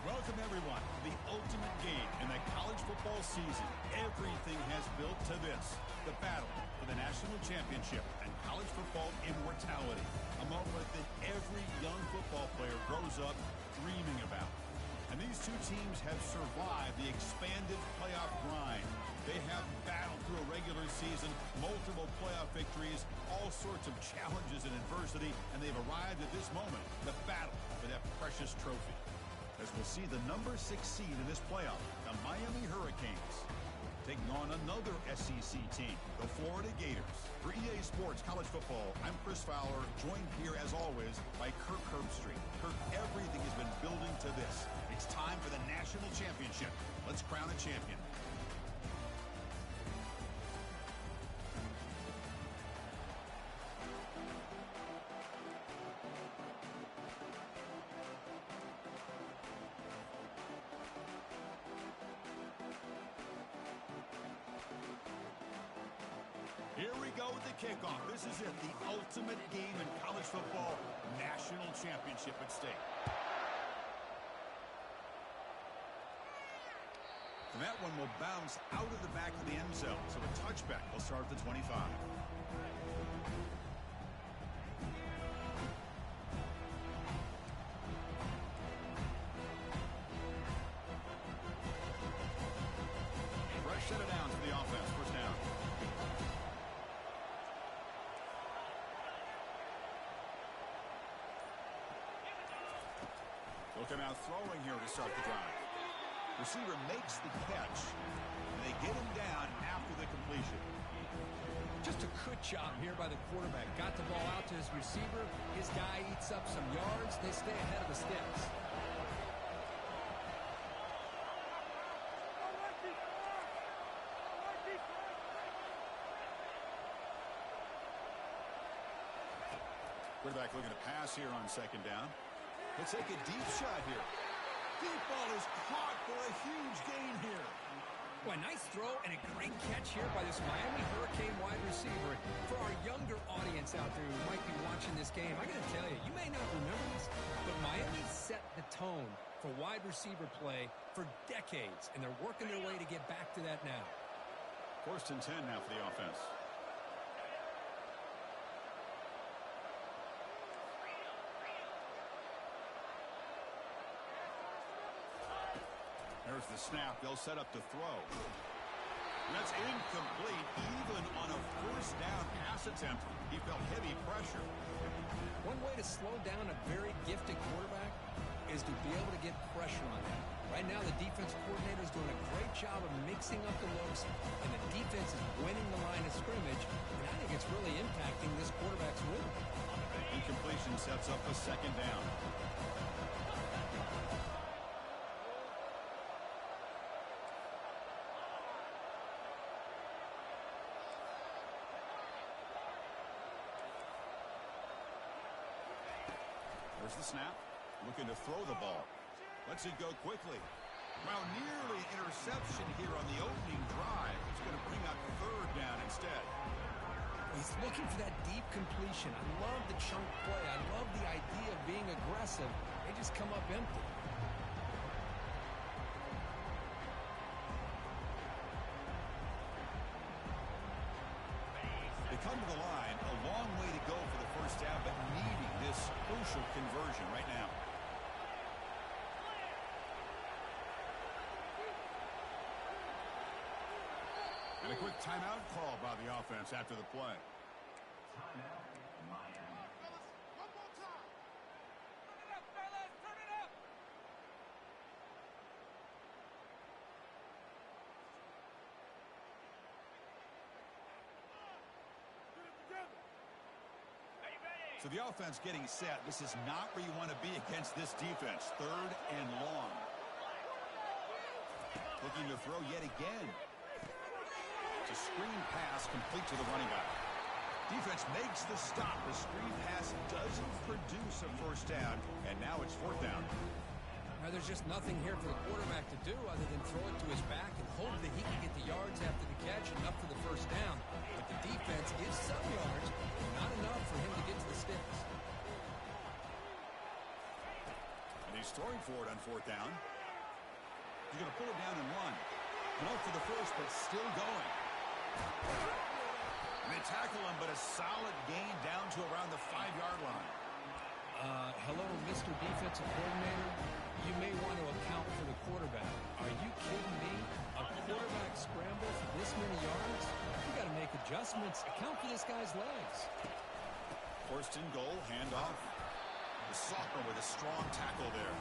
Welcome, everyone, to the ultimate game in the college football season. Everything has built to this, the battle for the national championship and college football immortality, a moment that every young football player grows up dreaming about. And these two teams have survived the expanded playoff grind. They have battled through a regular season, multiple playoff victories, all sorts of challenges and adversity, and they've arrived at this moment, the battle for that precious trophy. As we'll see the number 6 seed in this playoff, the Miami Hurricanes, taking on another SEC team, the Florida Gators. For EA Sports College Football, I'm Chris Fowler, joined here as always by Kirk Herbstreit. Kirk, everything has been building to this. It's time for the national championship. Let's crown a champion. Here we go with the kickoff. This is it, the ultimate game in college football, national championship at stake. And that one will bounce out of the back of the end zone, so a touchback will start at the 25. Fresh set of downs for the offense, first down. They'll come out throwing here to start the drive. Receiver makes the catch, and they get him down after the completion. Just a good job here by the quarterback. Got the ball out to his receiver. His guy eats up some yards. They stay ahead of the sticks. Quarterback looking to pass here on second down. Let's take a deep shot here. Deep ball is caught for a huge gain here. Well, a nice throw and a great catch here by this Miami Hurricane wide receiver. For our younger audience out there who might be watching this game, I got to tell you, you may not remember this, but Miami set the tone for wide receiver play for decades, and they're working their way to get back to that now. First and 10 now for the offense. There's the snap. They'll set up to throw. That's incomplete, even on a first down pass attempt. He felt heavy pressure. One way to slow down a very gifted quarterback is to be able to get pressure on him. Right now, the defense coordinator is doing a great job of mixing up the looks, and the defense is winning the line of scrimmage, and I think it's really impacting this quarterback's rhythm. Incompletion sets up a second down. There's the snap. Looking to throw the ball. Lets it go quickly. Well, nearly an interception here on the opening drive. It's going to bring up third down instead. He's looking for that deep completion. I love the chunk play. I love the idea of being aggressive. They just come up empty. They come to the line, a long way to go for the first down, but needing this crucial conversion right now. And a quick timeout call by the offense after the play. Timeout, Miami. One more time. Turn it up, fellas. Turn it up. So the offense getting set. This is not where you want to be against this defense. Third and long. Looking to throw yet again. It's a screen pass complete to the running back. Defense makes the stop. The screen pass doesn't produce a first down, and now it's fourth down. Now, there's just nothing here for the quarterback to do other than throw it to his back and hope that he can get the yards after the catch enough for the first down. But the defense gives some yards, but not enough for him to get to the sticks. And he's throwing for it on fourth down. He's going to pull it down and run. No for the first, but still going. And they tackle him, but a solid gain down to around the 5-yard line. Hello, Mr. Defensive Coordinator. You may want to account for the quarterback. Are you kidding me? A quarterback scramble for this many yards? You got to make adjustments. Account for this guy's legs. First and goal, handoff. The sophomore with a strong tackle there.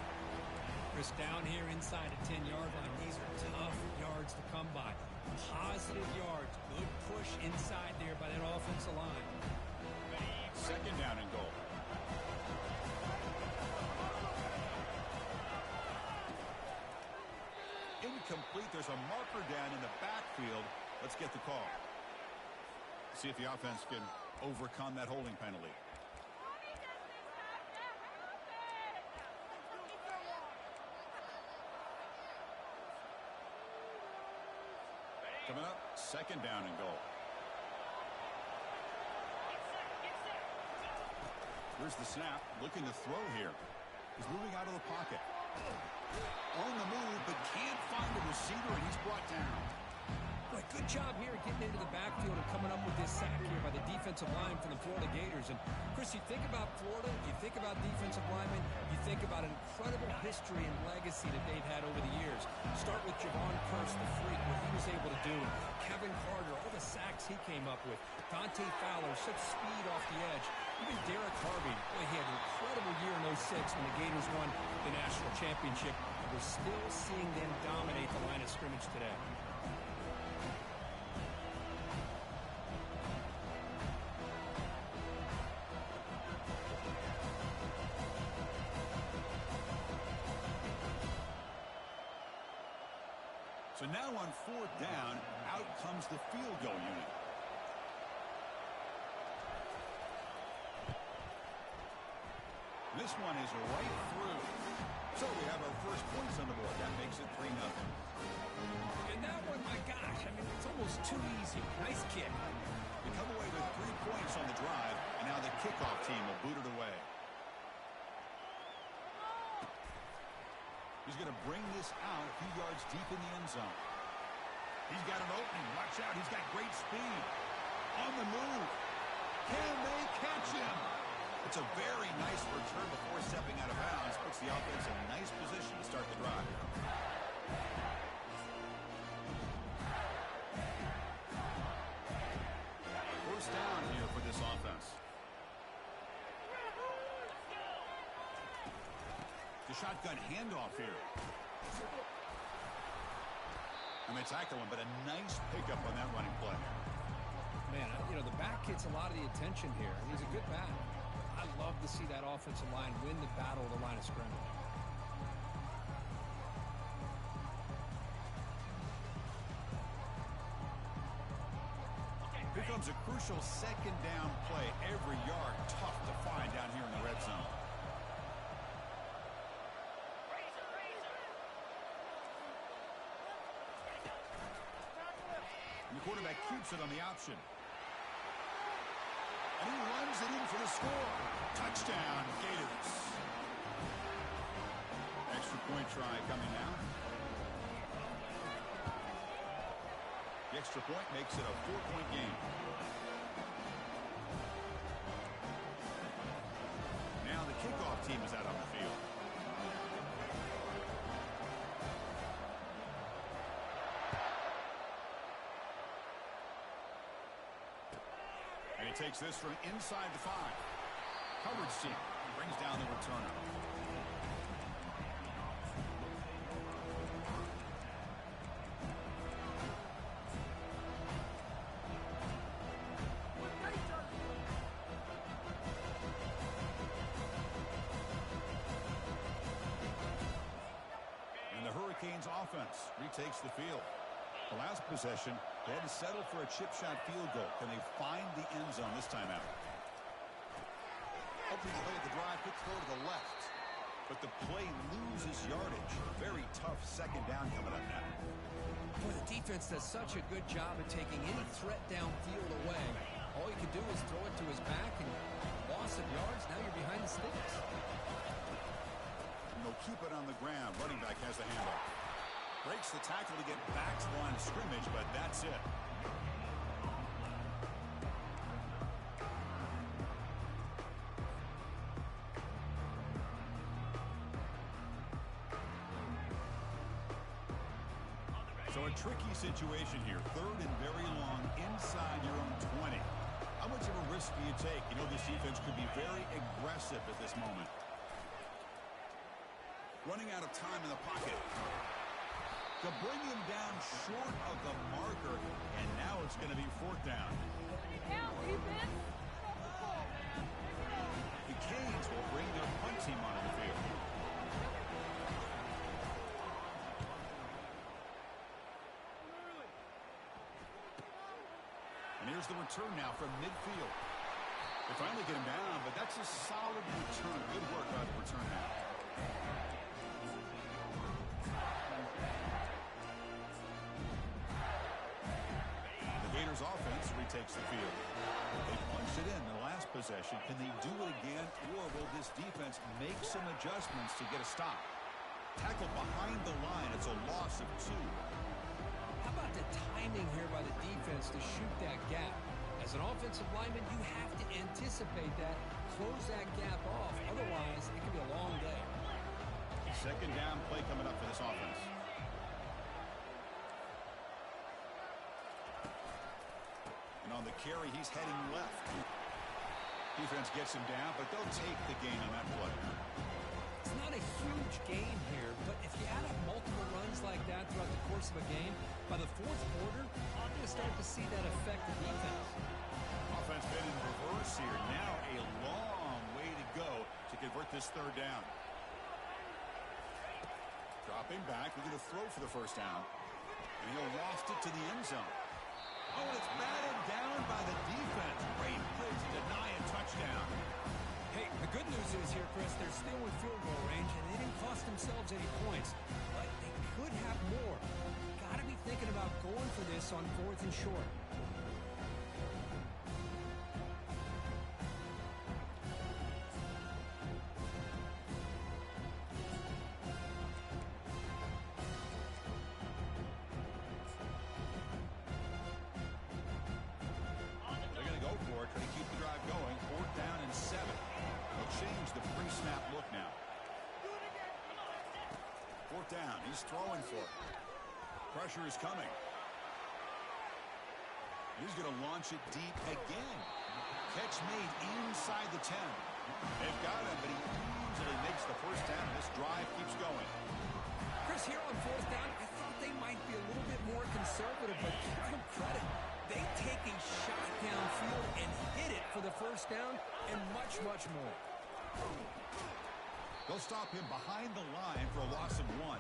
Chris, down here inside the 10-yard line. These are tough yards to come by. Positive yards. Good push inside there by that offensive line. Second down and goal. Incomplete. There's a marker down in the backfield. Let's get the call. See if the offense can overcome that holding penalty. Coming up, second down and goal. Here's the snap, looking to throw here. He's moving out of the pocket. On the move, but can't find a receiver, and he's brought down. Boy, good job here getting into the backfield and coming up with this sack here by the defensive line from the Florida Gators. And, Chris, you think about Florida, you think about defensive linemen, you think about an incredible history and legacy that they've had over the years. Start with Javon Curse, the freak, what he was able to do. Kevin Carter, all the sacks he came up with. Dante Fowler, such speed off the edge. Even Derek Harvey, boy, he had an incredible year in 06 when the Gators won the national championship. We're still seeing them dominate the line of scrimmage today. So now on fourth down, out comes the field goal unit. This one is right through. So we have our first points on the board. That makes it 3-0. And that one, my gosh, I mean, it's almost too easy. Nice kick. We come away with 3 points on the drive, and now the kickoff team will boot it away. He's going to bring this out a few yards deep in the end zone. He's got an opening. Watch out. He's got great speed. On the move. Can they catch him? It's a very nice return before stepping out of bounds. Puts the offense in a nice position to start the drive. First down here for this offense. The shotgun handoff here. And they tackle him, but a nice pickup on that running play. Man, you know, the back gets a lot of the attention here. He's a good back. I love to see that offensive line win the battle of the line of scrimmage. Here comes a crucial second down play. Every yard tough to find down here in the red zone. And the quarterback keeps it on the option. And he runs it in for the score. Touchdown, Gators. Extra point try coming now. The extra point makes it a 4-point game. Now the kickoff team is out on the field. And he takes this from inside the 5. Coverage team brings down the returner. And the Hurricanes offense retakes the field. The last possession, they had to settle for a chip shot field goal. Can they find the end zone this time out? Opening the play of the drive, quick throw to the left. But the play loses yardage. Very tough second down coming up now. Boy, the defense does such a good job of taking any threat downfield away. All you can do is throw it to his back, and loss of yards, now you're behind the sticks. And they'll keep it on the ground. Running back has the handoff. Breaks the tackle to get back to the line of scrimmage, but that's it. So a tricky situation here. 3rd and very long inside your own 20. How much of a risk do you take? You know, this defense could be very aggressive at this moment. Running out of time in the pocket. To bring him down short of the marker, and now it's going to be 4th down. The Canes will bring their punt team onto the field. And here's the return now from midfield. They finally get him down, but that's a solid return. Good work on the return now. The Gators offense retakes the field. They punched it in the last possession. Can they do it again, or will this defense make some adjustments to get a stop? Tackle behind the line. It's a loss of 2. How about the timing here by the defense to shoot that gap? As an offensive lineman, you have to anticipate that, close that gap off. Otherwise, it could be a long day. 2nd down play coming up for this offense. And on the carry, he's heading left. Defense gets him down, but they'll take the gain on that play. It's not a huge gain here, but if you add up multiple runs like that throughout the course of a game, by the 4th quarter, you're going to start to see that affect the defense. Offense been in reverse here. Now a long way to go to convert this 3rd down. Dropping back, we're going to throw for the 1st down. And he'll loft it to the end zone. Oh, and it's batted down by the defense. Great play to deny a touchdown. Hey, the good news is here, Chris, they're still in field goal range, and they didn't cost themselves any points. But they could have more. Got to be thinking about going for this on 4th and short. They're going to go for it, try to keep the drive going. 4th down and 7. They'll change the pre-snap look now. 4th down. He's throwing for it. Pressure is coming. He's going to launch it deep again. Catch made inside the 10. They've got him, but he easily makes the 1st down. This drive keeps going. Chris, here on 4th down, I thought they might be a little bit more conservative, but give them credit. They take a shot downfield and hit it for the 1st down and much, much more. They'll stop him behind the line for a loss of 1.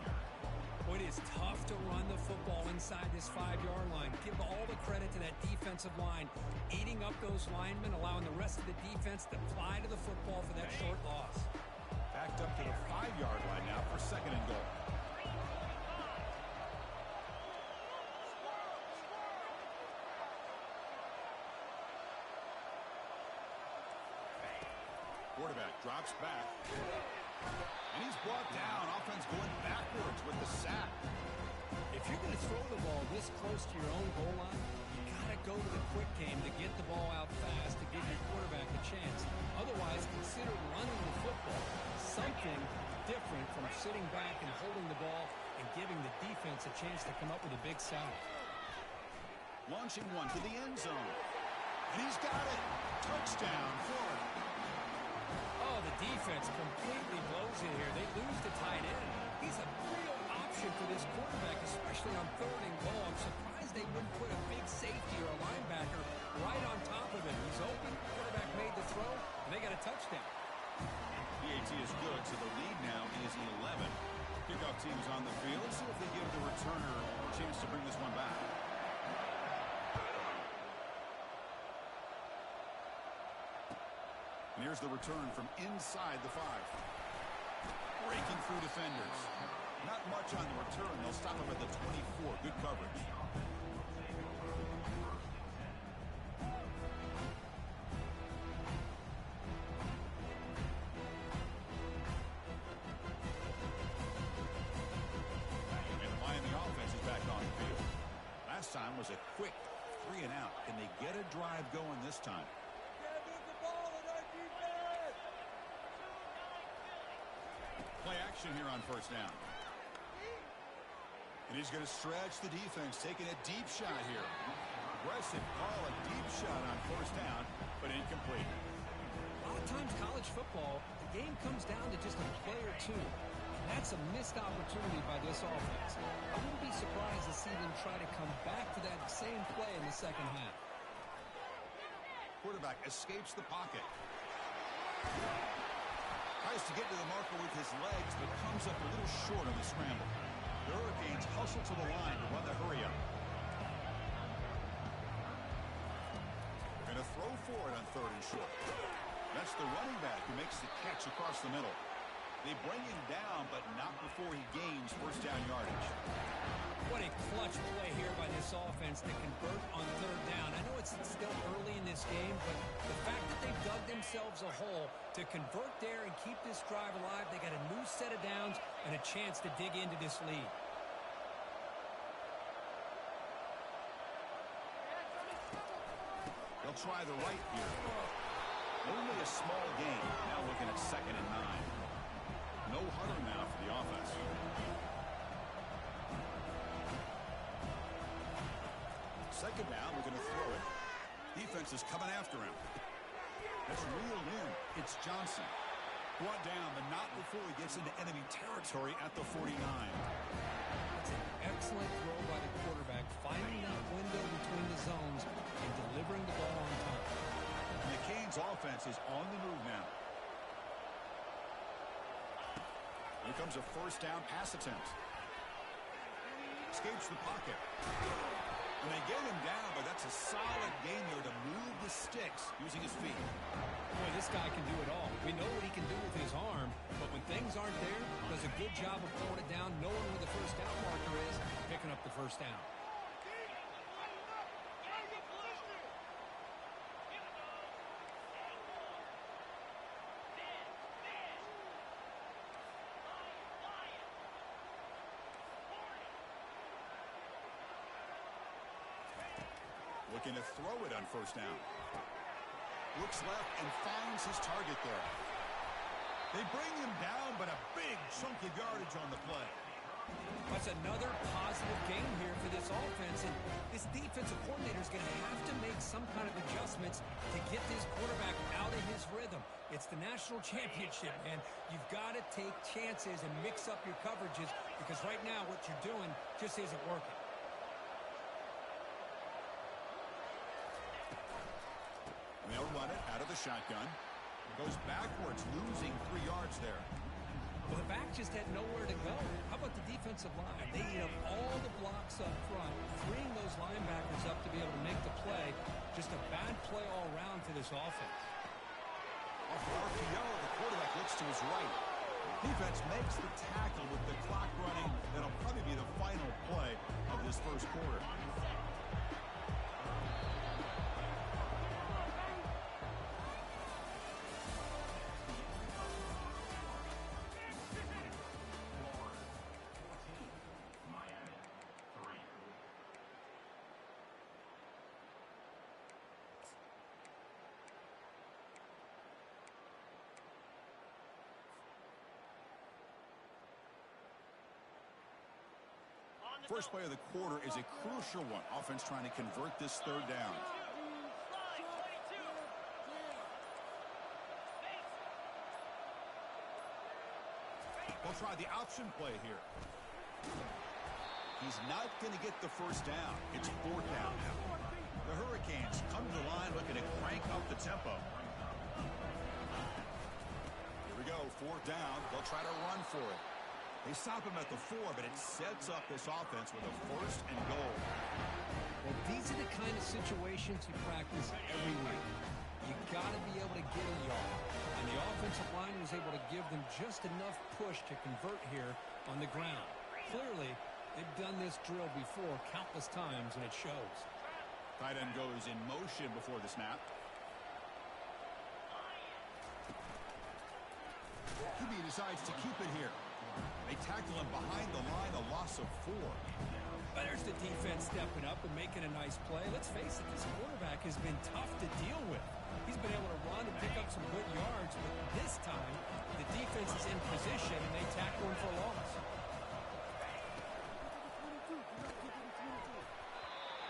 Well, it is tough to run the football inside this 5-yard line. Give all the credit to that defensive line, eating up those linemen, allowing the rest of the defense to fly to the football for that short loss. Backed up to the 5-yard line now for 2nd and goal. Quarterback drops back. And he's brought down. Offense going backwards with the sack. If you're going to throw the ball this close to your own goal line, you got to go to the quick game to get the ball out fast to give your quarterback a chance. Otherwise, consider running the football. Something different from sitting back and holding the ball and giving the defense a chance to come up with a big sack. Launching one to the end zone. And he's got it. Touchdown, Florida. Oh, the defense completely blows it here. They lose to tight end. He's a real option for this quarterback, especially on 3rd and goal. I'm surprised they wouldn't put a big safety or a linebacker right on top of him. He's open. Quarterback made the throw, and they got a touchdown. PAT is good, so the lead now is 11. Kickoff team's on the field. Let's see if they give the returner a chance to bring this one back. And here's the return from inside the 5. Breaking through defenders. Not much on the return. They'll stop him at the 24. Good coverage. And the Miami a quick 3 and out. Can they get a drive going this time? Play action here on first down. And he's going to stretch the defense, taking a deep shot here. Aggressive call, a deep shot on first down, but incomplete. A lot of times college football, the game comes down to just a play or two. And that's a missed opportunity by this offense. I wouldn't be surprised to see them try to come back to that same play in the second half. Quarterback escapes the pocket. Tries to get to the marker with his legs, but comes up a little short on the scramble. The Hurricanes hustle to the line to run the hurry up. Going to throw for it on 3rd and short. That's the running back who makes the catch across the middle. They bring him down, but not before he gains first down yardage. What a clutch play here by this offense to convert on 3rd down. I know it's still early in this game, but the fact that they dug themselves a hole to convert there and keep this drive alive, they got a new set of downs and a chance to dig into this lead. They'll try the right here. Only a small gain. Now looking at 2nd and 9. No huddle now for the offense. Second down, we're going to throw it. Defense is coming after him. That's reeled in. It's Johnson. Brought down, but not before he gets into enemy territory at the 49. That's an excellent throw by the quarterback, finding that window between the zones and delivering the ball on time. And the Canes offense is on the move now. Here comes a first down pass attempt. Escapes the pocket. And they get him down, but that's a solid gain there to move the sticks using his feet. Boy, this guy can do it all. We know what he can do with his arm, but when things aren't there, does a good job of pulling it down, knowing where the first down marker is, picking up the first down. Looking to throw it on first down. Looks left and finds his target there. They bring him down, but a big chunk of yardage on the play. That's another positive game here for this offense, and this defensive coordinator is going to have to make some kind of adjustments to get this quarterback out of his rhythm. It's the national championship, and you've got to take chances and mix up your coverages, because right now what you're doing just isn't working. They'll run it out of the shotgun. Goes backwards, losing 3 yards there. Well, the back just had nowhere to go. How about the defensive line? They eat up all the blocks up front, freeing those linebackers up to be able to make the play. Just a bad play all around for this offense. Off the RPO, the quarterback looks to his right. Defense makes the tackle with the clock running. That'll probably be the final play of this first quarter. First play of the quarter is a crucial one. Offense trying to convert this 3rd down. They'll try the option play here. He's not going to get the first down. It's 4th down now. The Hurricanes come to the line looking to crank up the tempo. Here we go, 4th down. They'll try to run for it. They stop him at the 4, but it sets up this offense with a 1st and goal. Well, these are the kind of situations you practice every week. You got to be able to get a yard. And the offensive line was able to give them just enough push to convert here on the ground. Clearly, they've done this drill before countless times, and it shows. Tight end goes in motion before the snap. QB decides to keep it here. They tackle him behind the line, a loss of 4. But there's the defense stepping up and making a nice play. Let's face it, this quarterback has been tough to deal with. He's been able to run and pick up some good yards, but this time the defense is in position and they tackle him for a loss.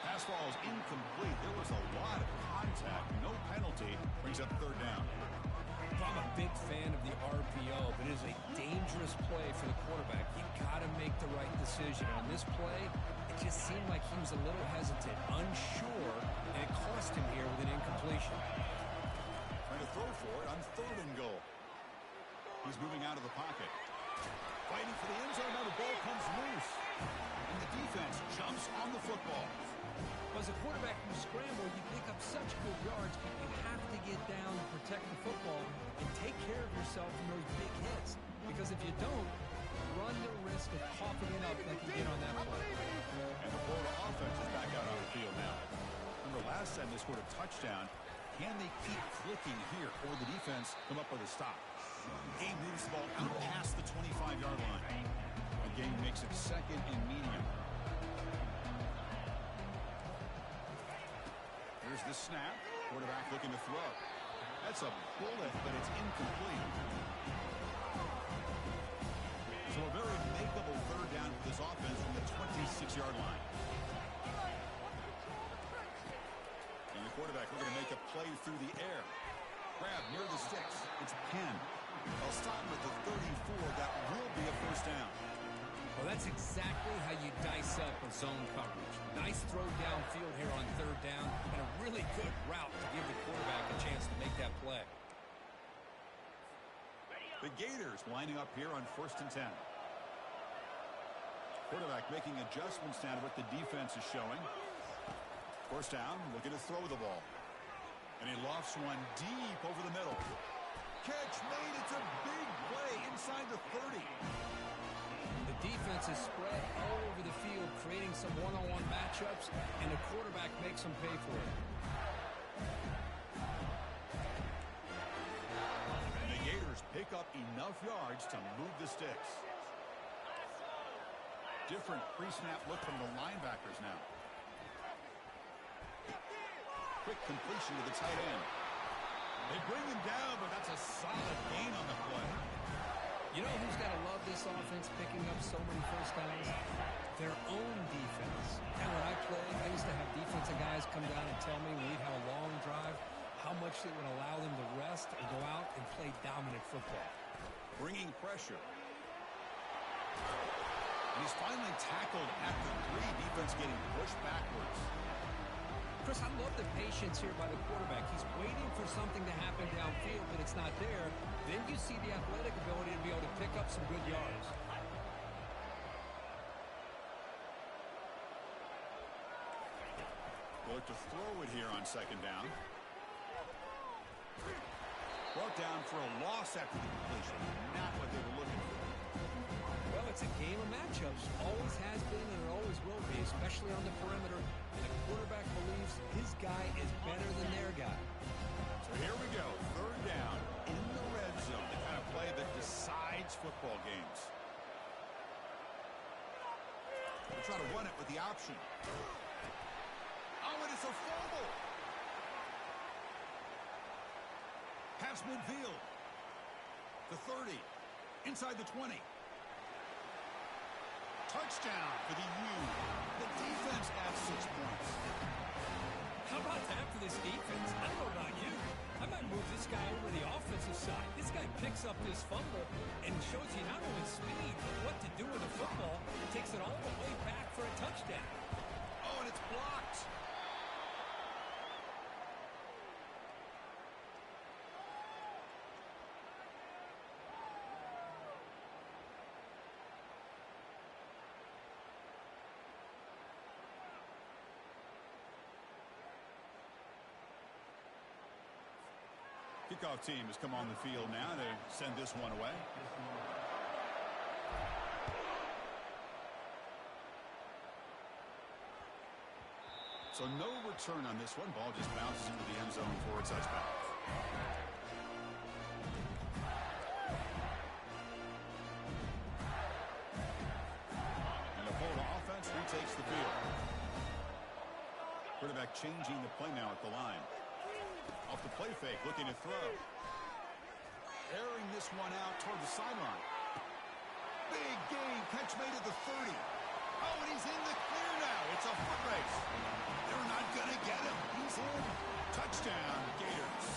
Pass ball is incomplete. There was a lot of contact. No penalty. Brings up third down. I'm a big fan of the RPO, but it is a dangerous play for the quarterback. You got to make the right decision. On this play, it just seemed like he was a little hesitant, unsure, and it cost him here with an incompletion. Trying to throw for it on third and goal. He's moving out of the pocket. Fighting for the end zone. Now the ball comes loose. And the defense jumps on the football. As a quarterback who scramble, you pick up such good yards, but you have to get down to protect the football and take care of yourself from those big hits. Because if you don't, run the risk of coughing it up like you did on that play. And the Florida offense is back out on the field now. Remember last time they scored a touchdown. Can they keep clicking here, or the defense come up with a stop? Game moves the ball out past the 25-yard line. The game makes it second and medium. Here's the snap. Quarterback looking to throw. That's a bullet, but it's incomplete. So a very makeable third down for this offense from the 26-yard line. And the quarterback looking to make a play through the air. Grab near the sticks. It's Penn. They'll stop him at the 34. That will be a first down. Well, that's exactly how you dice up a zone coverage. Nice throw downfield here on third down, and a really good route to give the quarterback a chance to make that play. The Gators lining up here on 1st and 10. Quarterback making adjustments now to what the defense is showing. First down, looking to throw the ball. And he lofts one deep over the middle. Catch made. It's a big play inside the 30. The defense is spread all over the field, creating some one-on-one matchups, and the quarterback makes them pay for it. And the Gators pick up enough yards to move the sticks. Different pre-snap look from the linebackers now. Quick completion to the tight end. They bring him down, but that's a solid gain on the play. You know who's got to love this offense picking up so many first downs? Their own defense. And when I played, I used to have defensive guys come down and tell me when we'd have a long drive, how much it would allow them to rest and go out and play dominant football. Bringing pressure. And he's finally tackled at the 3. Defense getting pushed backwards. Chris, I love the patience here by the quarterback. He's waiting for something to happen downfield, but it's not there. Then you see the athletic ability to be able to pick up some good yards. They'll look to throw it here on second down. Brought down for a loss after the completion. Not what they were looking for. Well, it's a game of matchups. Always has been and it always will be, especially on the perimeter. And the quarterback believes his guy is better than their guy. So here we go. Third down in the red zone. The kind of play that decides football games. They try to run it with the option. Oh, and it's a fumble. Pass midfield. The 30. Inside the 20. Touchdown for the U. The defense adds 6 points. How about that for this defense? I don't know about you. I might move this guy over to the offensive side. This guy picks up this fumble and shows you not only speed, but what to do with the football. Takes it all the way back for a touchdown. Oh, and it's blocked. Kickoff team has come on the field now to send this one away. So no return on this one. Ball just bounces into the end zone for a touchback. And the Florida offense retakes the field. Quarterback changing the play now at the line. Off the play fake, looking to throw. Airing this one out toward the sideline. Big gain, catch made at the 30. Oh, and he's in the clear now. It's a foot race. They're not going to get him. He's in. Touchdown, Gators.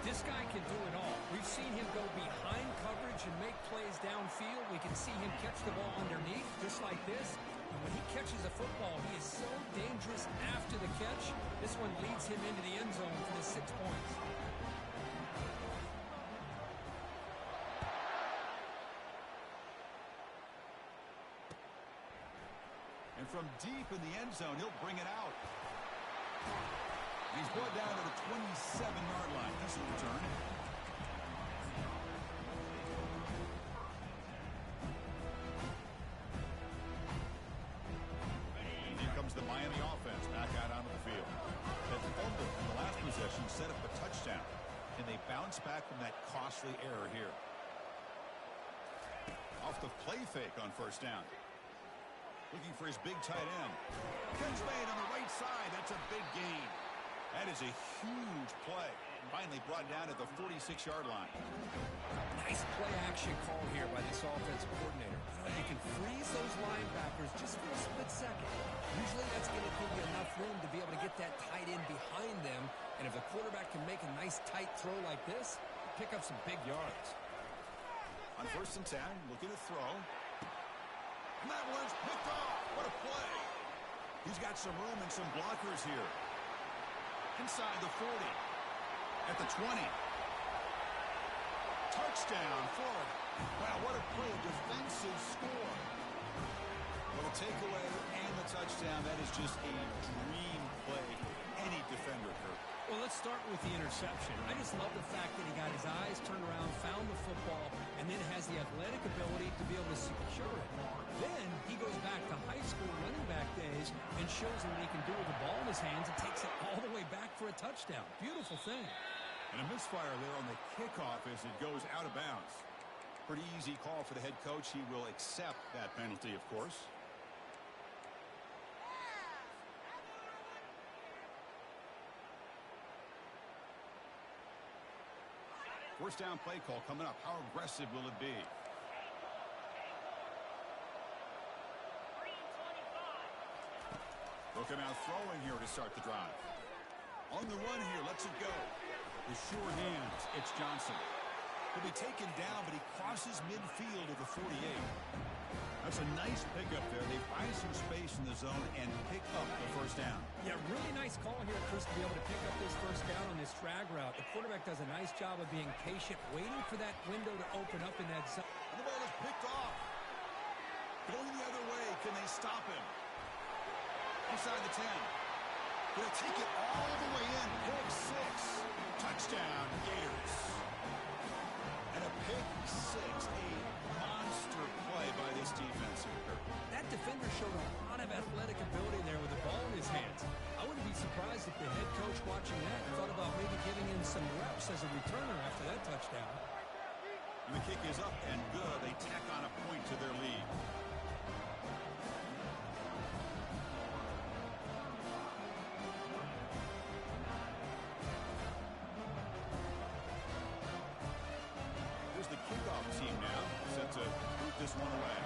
This guy can do it all. We've seen him go behind coverage and make plays downfield. We can see him catch the ball underneath, just like this. And when he catches a football, he is so dangerous after the catch. This one leads him into the end zone for the 6 points. And from deep in the end zone, he'll bring it out. He's brought down to the 27-yard line. That's a return. And here comes the Miami offense back out onto the field. That fumble in the last possession set up a touchdown. And they bounce back from that costly error here. Off the play fake on first down. Looking for his big tight end. Catch made on the right side. That's a big gain. That is a huge play. Finally brought down at the 46-yard line. Nice play action call here by this offensive coordinator. You can freeze those linebackers just for a split second. Usually that's going to give you enough room to be able to get that tight end behind them. And if the quarterback can make a nice tight throw like this, pick up some big yards. On first and 10, looking to throw. And that one's picked off. What a play. He's got some room and some blockers here. Inside the 40. At the 20. Touchdown, Florida. Wow, what a play. Defensive score. Well, the takeaway and the touchdown, that is just a dream play. Any defender, Kirk. Well, let's start with the interception. I just love the fact that he got his eyes turned around, found the football, and then has the athletic ability to be able to secure it. Then he goes back to high school running back days and shows him what he can do with the ball in his hands and takes it all the way back for a touchdown. Beautiful thing. And a misfire there on the kickoff as it goes out of bounds. Pretty easy call for the head coach. He will accept that penalty, of course. First down play call coming up. How aggressive will it be? Looking out throwing here to start the drive. On the run here, lets it go. The sure hands, it's Johnson. He'll be taken down, but he crosses midfield at the 48. That's a nice pickup there. They find some space in the zone and pick up the first down. Yeah, really nice call here, Chris, to be able to pick up this first down on this drag route. The quarterback does a nice job of being patient, waiting for that window to open up in that zone. And the ball is picked off. Going the other way. Can they stop him? Inside the 10. Gonna take it all the way in. Pick 6. Touchdown, Gators. And a pick 6. A monster play by this defense here. That defender showed a lot of athletic ability there with the ball in his hands. I wouldn't be surprised if the head coach watching that thought about maybe giving him some reps as a returner after that touchdown. And the kick is up and good. They tack on a point to their lead. Here's the kickoff team now, set to boot this one away.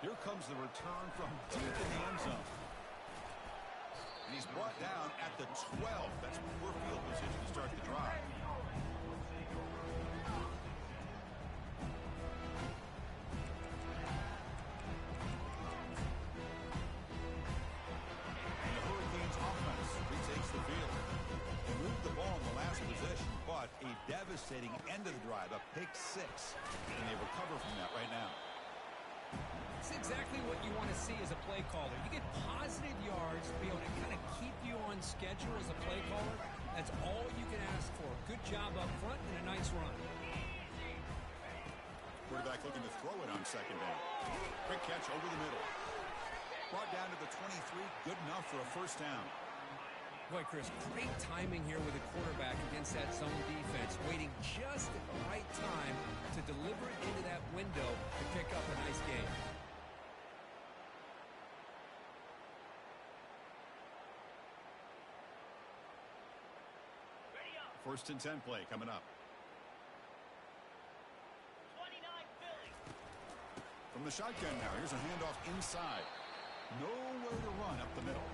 Here comes the return from deep in the end zone. And he's brought down at the 12. That's poor field position to start the drive. And the Hurricanes offense retakes the field. They moved the ball in the last possession, but a devastating end of the drive, a pick 6. And they recover from that right now. It's exactly what you want to see as a play caller. You get positive yards to be able to kind of keep you on schedule as a play caller. That's all you can ask for. Good job up front and a nice run. Quarterback looking to throw it on second down. Quick catch over the middle. Brought down to the 23. Good enough for a first down. Boy, Chris, great timing here with the quarterback against that zone defense, waiting just at the right time to deliver it into that window First and 10 play coming up. 29 Philly. From the shotgun now, here's a handoff inside. Nowhere to run up the middle.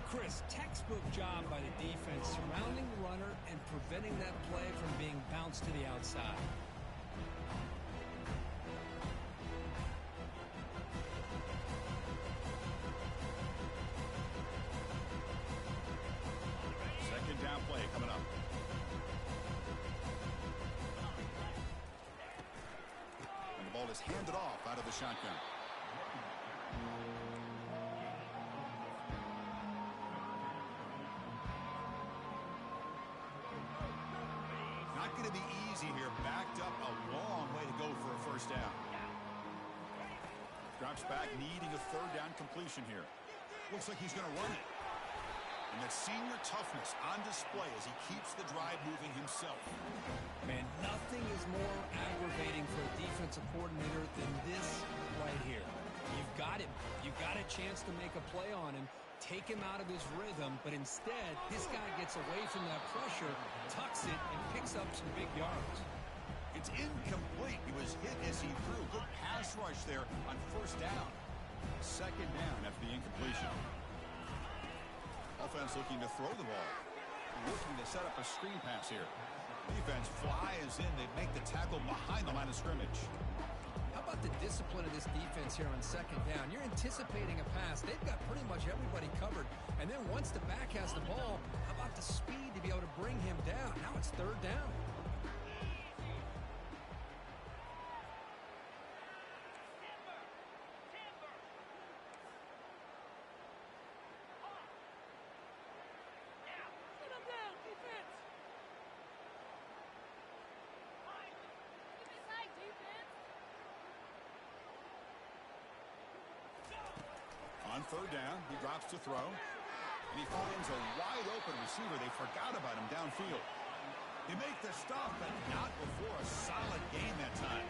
Chris, textbook job by the defense surrounding the runner and preventing that play from being bounced to the outside. Second down play coming up. And the ball is handed off out of the shotgun. Not going to be easy here. Backed up a long way to go for a first down. Drops back, needing a third down completion here. Looks like he's going to run it. And that senior toughness on display as he keeps the drive moving himself. Man, nothing is more aggravating for a defensive coordinator than this right here. You've got him. You've got a chance to make a play on him, take him out of his rhythm, but instead, this guy gets away from that pressure, tucks it, and picks up some big yards. It's incomplete. He was hit as he threw. Good pass rush there on first down. Second down after the incompletion. Offense looking to throw the ball. Looking to set up a screen pass here. Defense flies in. They make the tackle behind the line of scrimmage. How about the discipline of this defense here on second down? You're anticipating a pass. They've got pretty much everybody covered. And then once the back has the ball, how about the speed to be able to bring him down? Now it's third down. On third down, he drops to throw. And he finds a wide-open receiver. They forgot about him downfield. They make the stop, but not before a solid gain that time.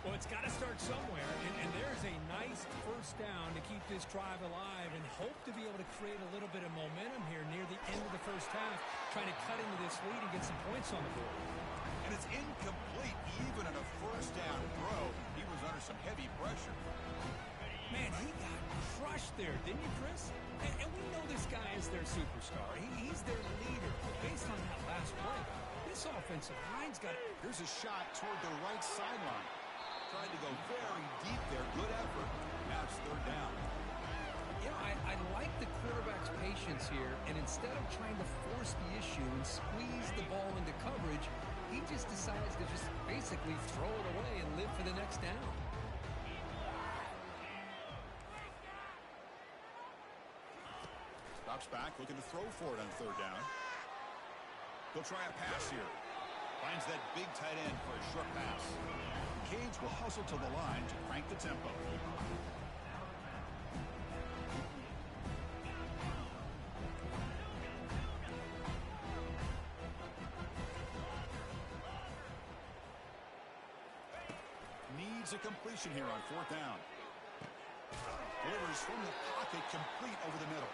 Well, it's got to start somewhere, and there's a nice first down to keep this drive alive and hope to be able to create a little bit of momentum here near the end of the first half, trying to cut into this lead and get some points on the board. And it's incomplete even on a first down throw. He was under some heavy pressure. Man, he got crushed there, didn't you, Chris? And we know this guy is their superstar. He's their leader. But based on that last play, this offensive line's got... Here's a shot toward the right sideline. Tried to go very deep there. Good effort. Now it's third down. You know, I like the quarterback's patience here, and instead of trying to force the issue and squeeze the ball into coverage, he just decides to just basically throw it away and live for the next down. Drops back, looking to throw for it on third down. He'll try a pass here. Finds that big tight end for a short pass. Canes will hustle to the line to crank the tempo. Needs a completion here on fourth down. Delivers from the pocket, complete over the middle.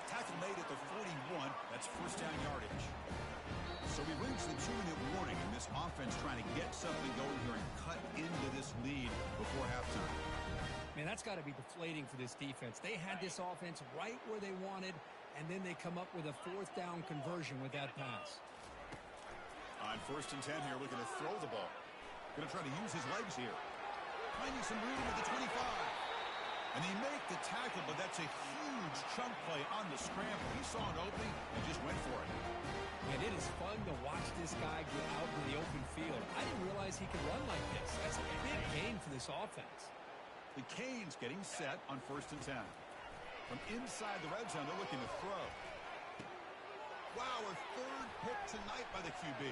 Tackle made at the 41. That's first down yardage. So we reach the 2-minute warning, and this offense trying to get something going here and cut into this lead before halftime. Man, that's got to be deflating for this defense. They had this offense right where they wanted, and then they come up with a fourth down conversion with that pass. On first and 10 here, looking to throw the ball. Going to try to use his legs here. Finding some room at the 25. And they make the tackle, but that's a huge chunk play on the scramble. He saw an opening and just went for it. And it is fun to watch this guy get out in the open field. I didn't realize he could run like this. That's a big gain for this offense. The Canes getting set on first and 10. From inside the red zone, they're looking to throw. Wow, a third pick tonight by the QB.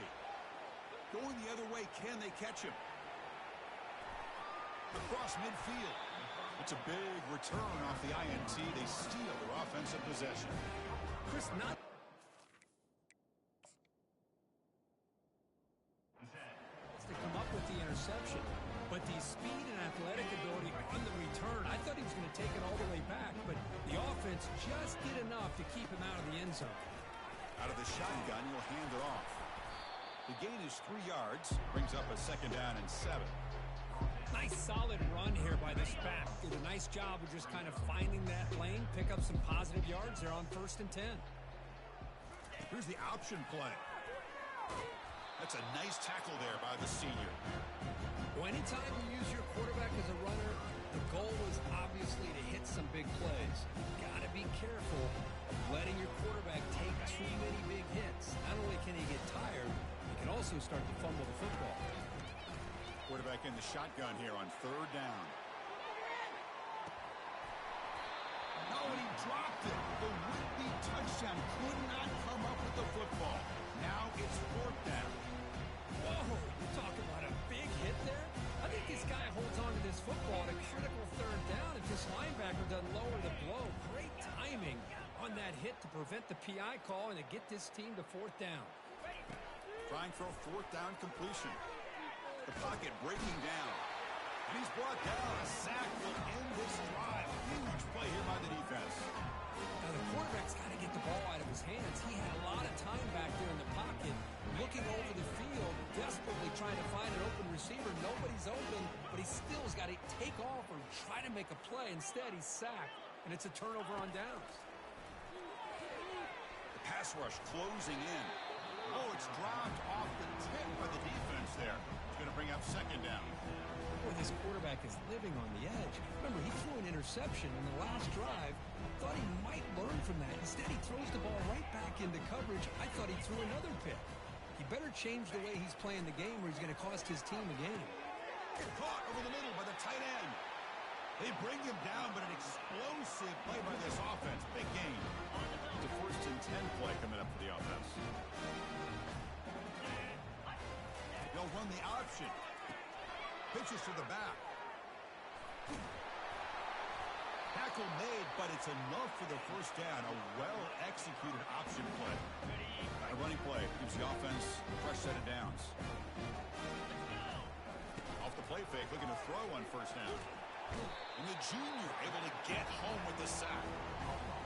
Going the other way, can they catch him? Across midfield. It's a big return off the INT. They steal their offensive possession. Chris, not... to come up with the interception, but the speed and athletic ability on the return, I thought he was going to take it all the way back, but the offense just did enough to keep him out of the end zone. Out of the shotgun, he'll hand it off. The gain is 3 yards, brings up a 2nd down and 7. Nice solid run here by this back. Did a nice job of just kind of finding that lane, pick up some positive yards there on 1st and 10. Here's the option play. That's a nice tackle there by the senior. Well, anytime you use your quarterback as a runner, the goal is obviously to hit some big plays. Got to be careful of letting your quarterback take too many big hits. Not only can he get tired, he can also start to fumble the football. Quarterback in the shotgun here on 3rd down. Oh, and he dropped it. The would-be touchdown could not come up with the football. Now it's 4th down. Whoa, you're talking about a big hit there? I think this guy holds on to this football at a critical 3rd down if this linebacker doesn't lower the blow. Great timing on that hit to prevent the PI call and to get this team to 4th down. Trying for a 4th down completion. The pocket breaking down. And he's brought down. A sack will end this drive. Huge play here by the defense. Now the quarterback's got to get the ball out of his hands. He had a lot of time back there in the pocket, looking over the field, desperately trying to find an open receiver. Nobody's open, but he still's got to take off or try to make a play. Instead, he's sacked, and it's a turnover on downs. The pass rush closing in. Oh, it's dropped off the tip by the defense there. It's going to bring up 2nd down. Boy, this quarterback is living on the edge. Remember, he threw an interception in the last drive. Thought he might learn from that. Instead, he throws the ball right back into coverage. I thought he threw another pick. He better change the way he's playing the game or he's going to cost his team a game. Caught over the middle by the tight end. They bring him down, but an explosive play by this offense. Big gain. It's a 1st and 10 play coming up for the offense. They'll run the option. Pitches to the back. Tackle made, but it's enough for the 1st down. A well-executed option play. A running play gives the offense a fresh set of downs. Off the play fake, looking to throw on 1st down. And the junior able to get home with the sack.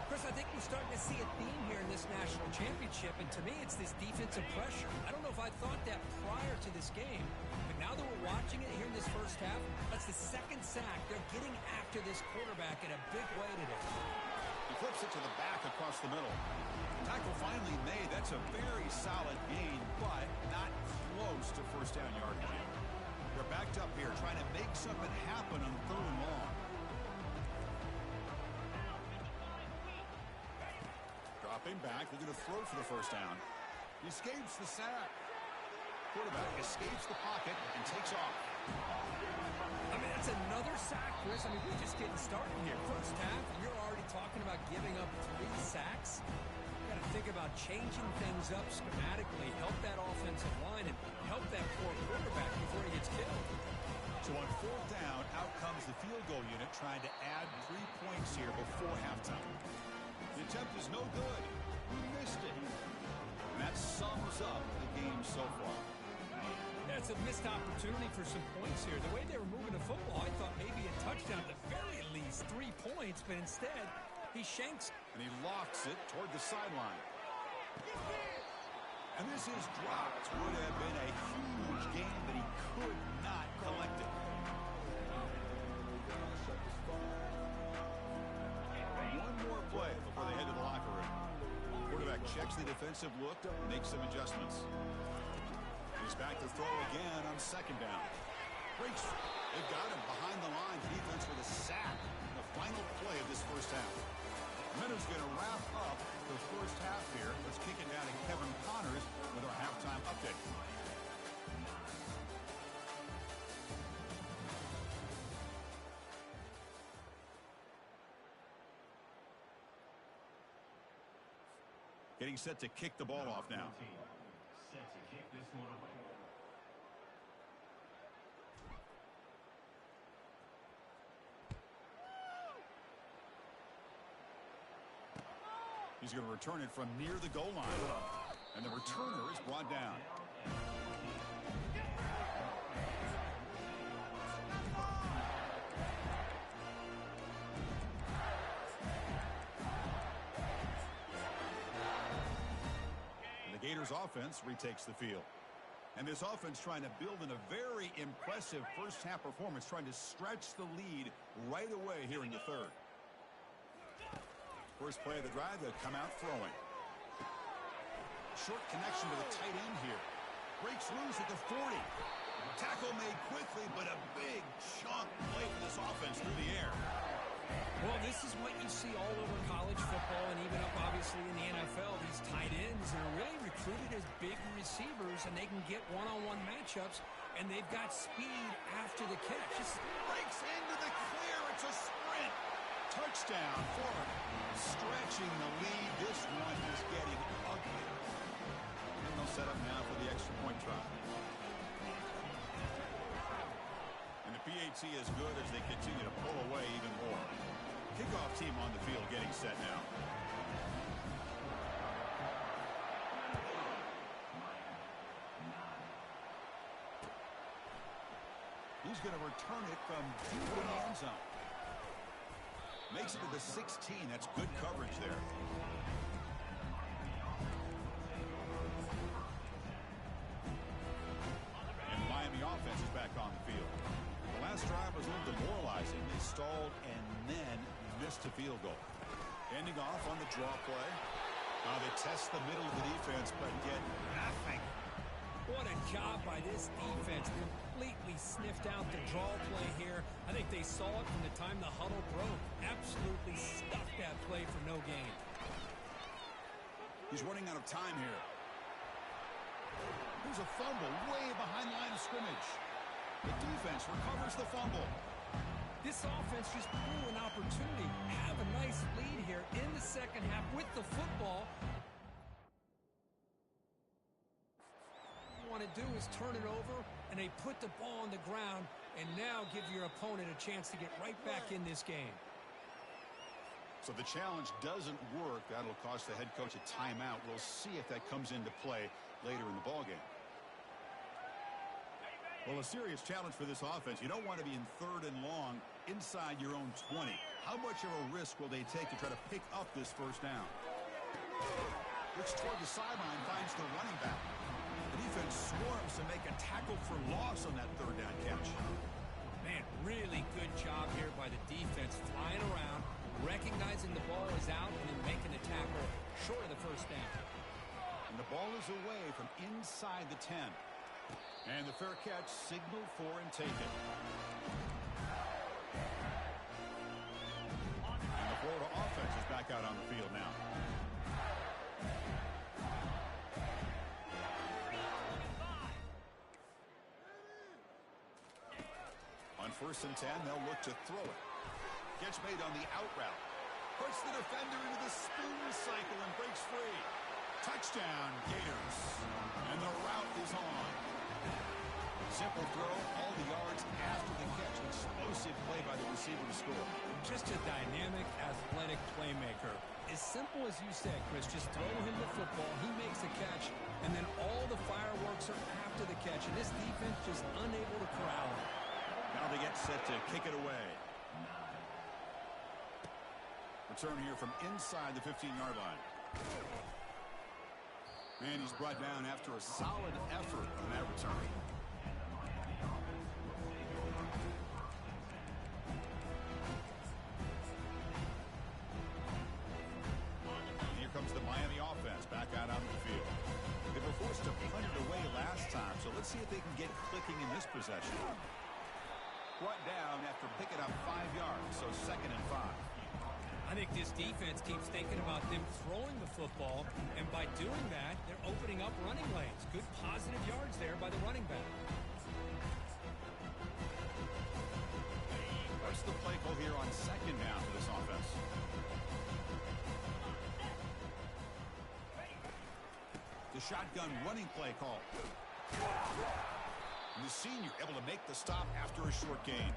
Chris, I think we're starting to see a theme here in this national championship, and to me, it's this defensive pressure. I don't know if I thought that prior to this game, but now that we're watching it here in this 1st half, that's the 2nd sack. They're getting after this quarterback in a big way today. He flips it to the back across the middle. Tackle finally made. That's a very solid gain, but not close to 1st down yard line. They're backed up here, trying to make something happen on 3rd and long. Dropping back, looking to throw for the 1st down. He escapes the sack. Quarterback escapes the pocket and takes off. I mean, that's another sack, Chris. I mean, we're just getting started here. 1st half, you're already talking about giving up 3 sacks. You got to think about changing things up schematically, help that offensive line, and help that poor quarterback before he gets killed. So on 4th down, out comes the field goal unit trying to add 3 points here before halftime. The attempt is no good. He missed it. And that sums up the game so far. That's a missed opportunity for some points here. The way they were moving the football, I thought maybe a touchdown, at the very least 3 points, but instead he shanks. And he lofts it toward the sideline. And this is dropped. Would have been a huge game, but he could not collect it. One more play before they head to the locker room. Quarterback checks the defensive look, makes some adjustments. He's back to throw again on 2nd down. Breaks. They've got him behind the line. The defense with a sack. The final play of this 1st half. Minnows going to wrap up the 1st half here. Let's kick it down to Kevin Connors with our halftime update. Getting set to kick the ball off now. Set to kick this one away. He's going to return it from near the goal line. And the returner is brought down. Gators offense retakes the field. And this offense trying to build in a very impressive first-half performance, trying to stretch the lead right away here in the third. First play of the drive, they'll come out throwing. Short connection to the tight end here. Breaks loose at the 40. Tackle made quickly, but a big chunk play for this offense through the air. Well, this is what you see all over college football and even up, obviously, in the NFL. These tight ends are really recruited as big receivers, and they can get one-on-one matchups, and they've got speed after the catch. Breaks into the clear. It's a sprint. Touchdown, Florida. Stretching the lead. This one is getting ugly. And they'll set up now for the extra point try. And the PAT is good as they continue to pull away even more. Kickoff team on the field getting set now. He's going to return it from deep in the end zone. Makes it to the 16. That's good coverage there. And the Miami offense is back on the field. The last drive was a little demoralizing. They stalled and then missed a field goal. Ending off on the draw play. They test the middle of the defense, but get nothing. What a job by this defense. Completely sniffed out the draw play here. I think they saw it from the time the huddle broke. Absolutely stuffed that play for no gain. He's running out of time here. There's a fumble way behind line of scrimmage. The defense recovers the fumble. This offense just blew an opportunity. Have a nice lead here in the second half with the football. Want to do is turn it over, and they put the ball on the ground and now give your opponent a chance to get right back in this game. So the challenge doesn't work. That'll cost the head coach a timeout. We'll see if that comes into play later in the ballgame. Well, a serious challenge for this offense. You don't want to be in third and long inside your own 20. How much of a risk will they take to try to pick up this first down? Looks toward the sideline, finds the running back. The defense swarms to make a tackle for loss on that third down catch. Man, really good job here by the defense, flying around, recognizing the ball is out, and then making the tackle short of the first down. And the ball is away from inside the 10. And the fair catch signaled for and taken. And the Florida offense is back out on the field now. On 1st and 10, they'll look to throw it. Catch made on the out route. Puts the defender into the spoon cycle and breaks free. Touchdown, Gators. And the route is on. Simple throw, all the yards after the catch. Explosive play by the receiver to score. Just a dynamic, athletic playmaker. As simple as you said, Chris, just throw him the football, he makes a catch, and then all the fireworks are after the catch. And this defense just unable to corral him. Now they get set to kick it away. Return here from inside the 15-yard line. And he's brought down after a solid effort on that return. Here comes the Miami offense back out onto the field. They were forced to punt it away last time, so let's see if they can get clicking in this possession. Brought down after picking up 5 yards, so 2nd and 5. I think this defense keeps thinking about them throwing the football, and by doing that, they're opening up running lanes. Good positive yards there by the running back. What's the play call here on 2nd down for this offense? The shotgun running play call. And the senior able to make the stop after a short gain.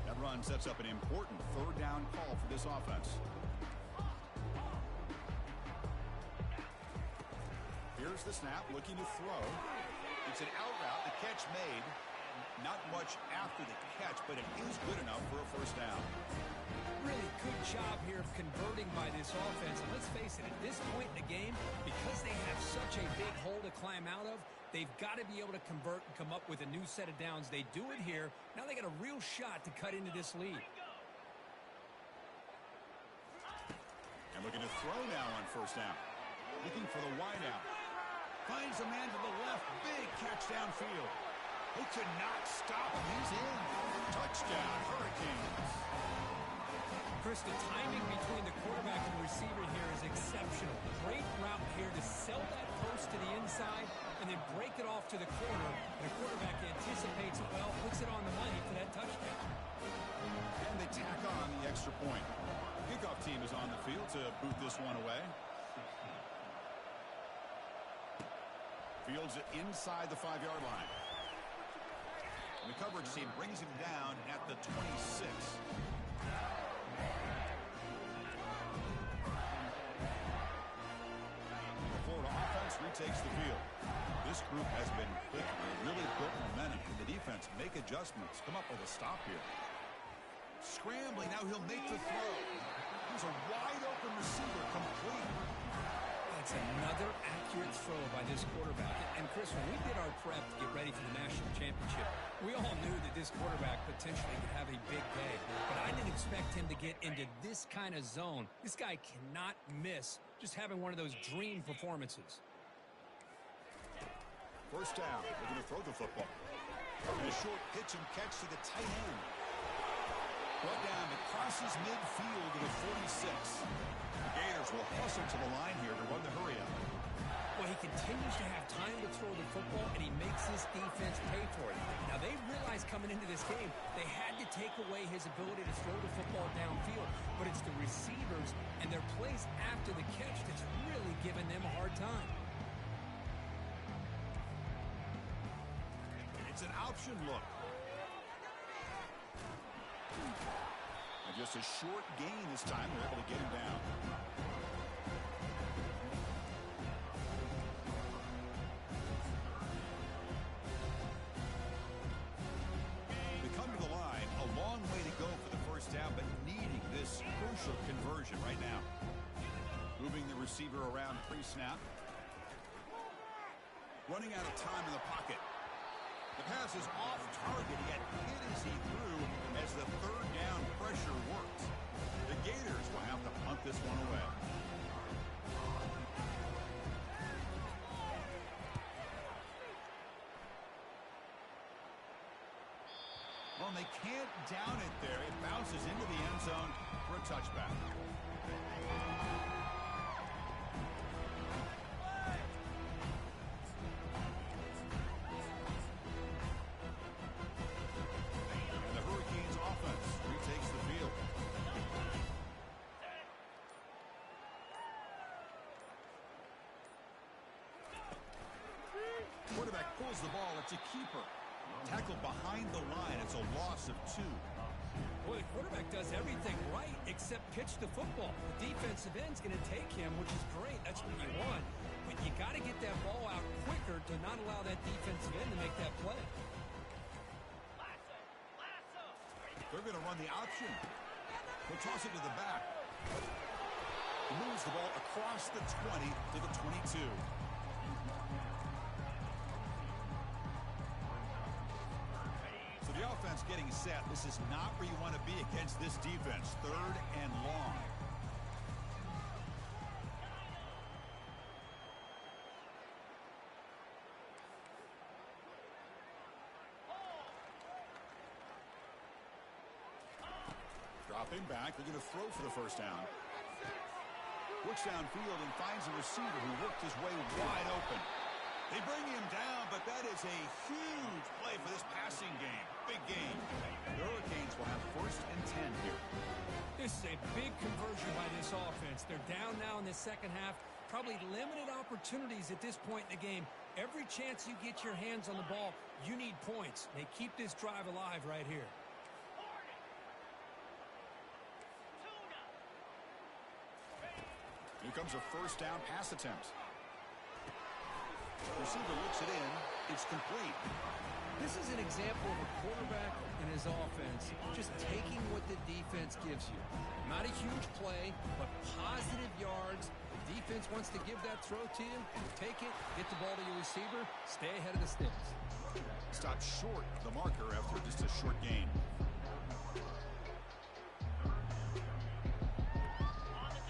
That run sets up an important 3rd down call for this offense. Here's the snap, looking to throw. It's an out route, the catch made. Not much after the catch, but it is good enough for a first down. Really good job here of converting by this offense. And let's face it, at this point in the game, because they have such a big hole to climb out of, they've got to be able to convert and come up with a new set of downs. They do it here. Now they got a real shot to cut into this lead. And looking to throw now on first down. Looking for the wide out. Finds a man to the left. Big catch downfield. They could not stop him. He's in. Touchdown, Hurricanes. Chris, the timing between the quarterback and the receiver here is exceptional. Great route here to sell that post to the inside and then break it off to the corner. And the quarterback anticipates it well, puts it on the money for that touchdown. And they tack on the extra point. Kickoff team is on the field to boot this one away. Fields it inside the 5-yard line. And the coverage team brings him down at the 26. The Florida offense retakes the field. This group has been clicking. They really built momentum. Can the defense make adjustments? Come up with a stop here. Scrambling. Now he'll make the throw. Here's a wide-open receiver, complete. That's another accurate throw by this quarterback. And, Chris, when we did our prep to get ready for the national championship, we all knew that this quarterback potentially could have a big day. But I didn't expect him to get into this kind of zone. This guy cannot miss just having one of those dream performances. First down. They're going to throw the football. And a short pitch and catch to the tight end. Brought down. It crosses midfield to the 46. The Gators will hustle to the line here to run the hurry up. Well, he continues to have time to throw the football, and he makes his defense pay for it. Now, they realized coming into this game, they had to take away his ability to throw the football downfield. But it's the receivers and their plays after the catch that's really giving them a hard time. It's an option look. And just a short gain this time. They're able to get him down. They come to the line. A long way to go for the first down, but needing this crucial conversion right now. Moving the receiver around pre-snap. Running out of time in the pocket. The pass is off target, yet hit as he threw as the third down pressure works. The Gators will have to punt this one away. Well, they can't down it there. It bounces into the end zone for a touchback. Quarterback pulls the ball. It's a keeper. Tackled behind the line. It's a loss of 2. Boy, the quarterback does everything right except pitch the football. The defensive end's going to take him, which is great. That's what you want. But you got to get that ball out quicker to not allow that defensive end to make that play. They're going to run the option. He'll toss it to the back. He moves the ball across the 20 to the 22. So the offense getting set. This is not where you want to be against this defense. 3rd and long. Dropping back. They're going to throw for the first down. Works downfield and finds a receiver who worked his way wide open. They bring him down, but that is a huge play for this passing game. Big game. The Hurricanes will have 1st and 10 here. This is a big conversion by this offense. They're down now in the second half. Probably limited opportunities at this point in the game. Every chance you get your hands on the ball, you need points. They keep this drive alive right here. Here comes a first down pass attempt. Receiver looks it in. It's complete. This is an example of a quarterback and his offense just taking what the defense gives you. Not a huge play, but positive yards. The defense wants to give that throw to you. You take it, get the ball to your receiver, stay ahead of the sticks. Stop short of the marker after just a short gain.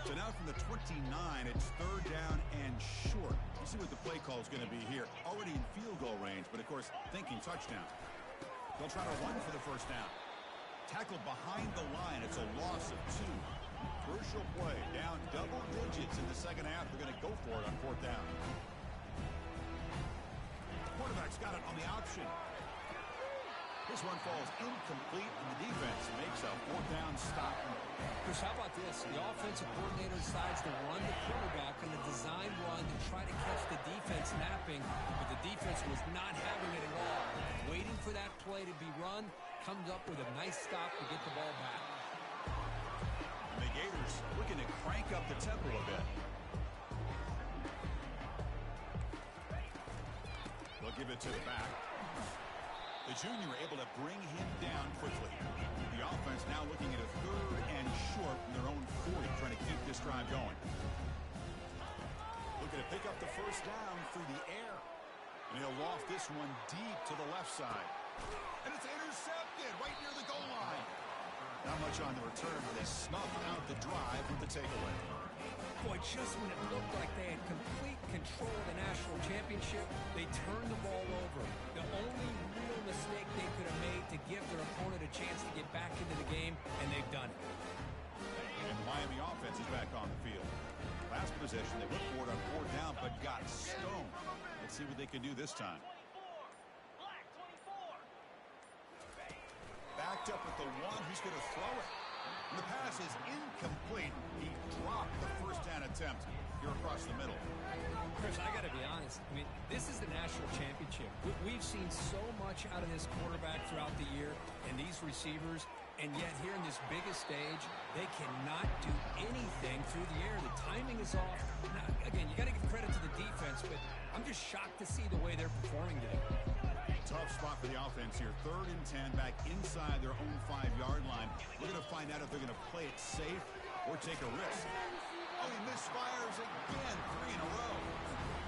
So now from the 29, it's third down and short. You see what the play call is going to be here. Already in field goal range, but of course, thinking touchdown. They'll try to run for the first down. Tackle behind the line. It's a loss of 2. Crucial play. Down double digits in the second half. They're going to go for it on fourth down. Quarterback's got it on the option. This one falls incomplete, and the defense makes a fourth down stop. Chris, how about this? The offensive coordinator decides to run the quarterback on a design run to try to catch the defense napping, but the defense was not having it at all. Waiting for that play to be run, comes up with a nice stop to get the ball back. And the Gators looking to crank up the tempo a bit. They'll give it to the back. The junior able to bring him down quickly. The offense now looking at a third and short from their own 40, trying to keep this drive going. Looking to pick up the first down through the air. And he'll loft this one deep to the left side. And it's intercepted right near the goal line. Not much on the return, but they snuffed out the drive with the takeaway. Boy, just when it looked like they had complete control of the national championship, they turned the ball over. The only real mistake they could have made to give their opponent a chance to get back into the game, and they've done it. And the Miami offense is back on the field. Last possession, they went for it on fourth down, but got stoned. Let's see what they can do this time. Backed up at the one, he's going to throw it. And the pass is incomplete. He dropped the first down attempt here across the middle. Chris, I got to be honest. I mean, this is the national championship. We've seen so much out of this quarterback throughout the year and these receivers, and yet here in this biggest stage, they cannot do anything through the air. The timing is off. Now, again, you got to give credit to the defense, but I'm just shocked to see the way they're performing today. Tough spot for the offense here. Third and 10 back inside their own 5-yard line. We're going to find out if they're going to play it safe or take a risk. Oh, he misfires again, 3 in a row.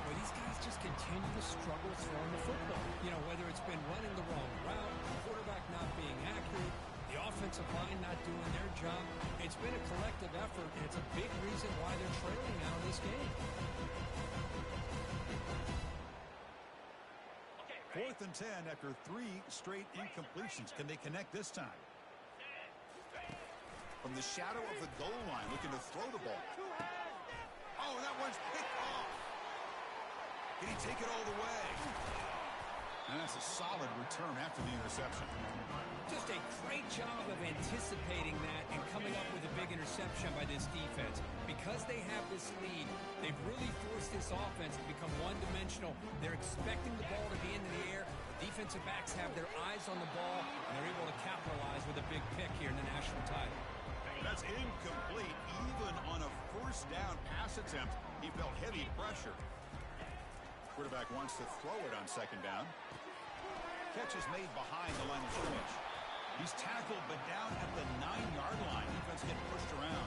Well, these guys just continue to struggle throwing the football. You know, whether it's been running the wrong route, the quarterback not being accurate, the offensive line not doing their job. It's been a collective effort, and it's a big reason why they're trailing now in this game. Fourth and 10 after 3 straight incompletions. Can they connect this time? From the shadow of the goal line, looking to throw the ball. Oh, that one's picked off. Can he take it all the way? And that's a solid return after the interception. Just a great job of anticipating that and coming up with a big interception by this defense. Because they have this lead, they've really forced this offense to become one-dimensional. They're expecting the ball to be into the air. The defensive backs have their eyes on the ball, and they're able to capitalize with a big pick here in the national title. That's incomplete. Even on a first down pass attempt, he felt heavy pressure. Quarterback wants to throw it on second down. Catch is made behind the line of scrimmage. He's tackled, but down at the 9-yard line. Defense getting pushed around.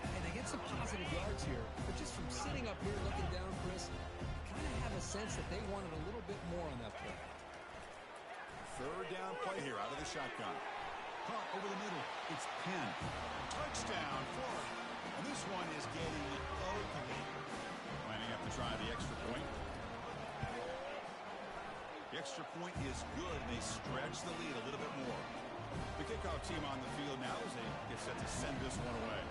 And they get some positive yards here, but just from sitting up here looking down, Chris, kind of have a sense that they wanted a little bit more on that play. Third down play here out of the shotgun. Caught over the middle. It's Penn. Touchdown, Florida. And this one is getting ugly. Lining up to try the extra point. The extra point is good, and they stretch the lead a little bit more. The kickoff team on the field now as they get set to send this one away.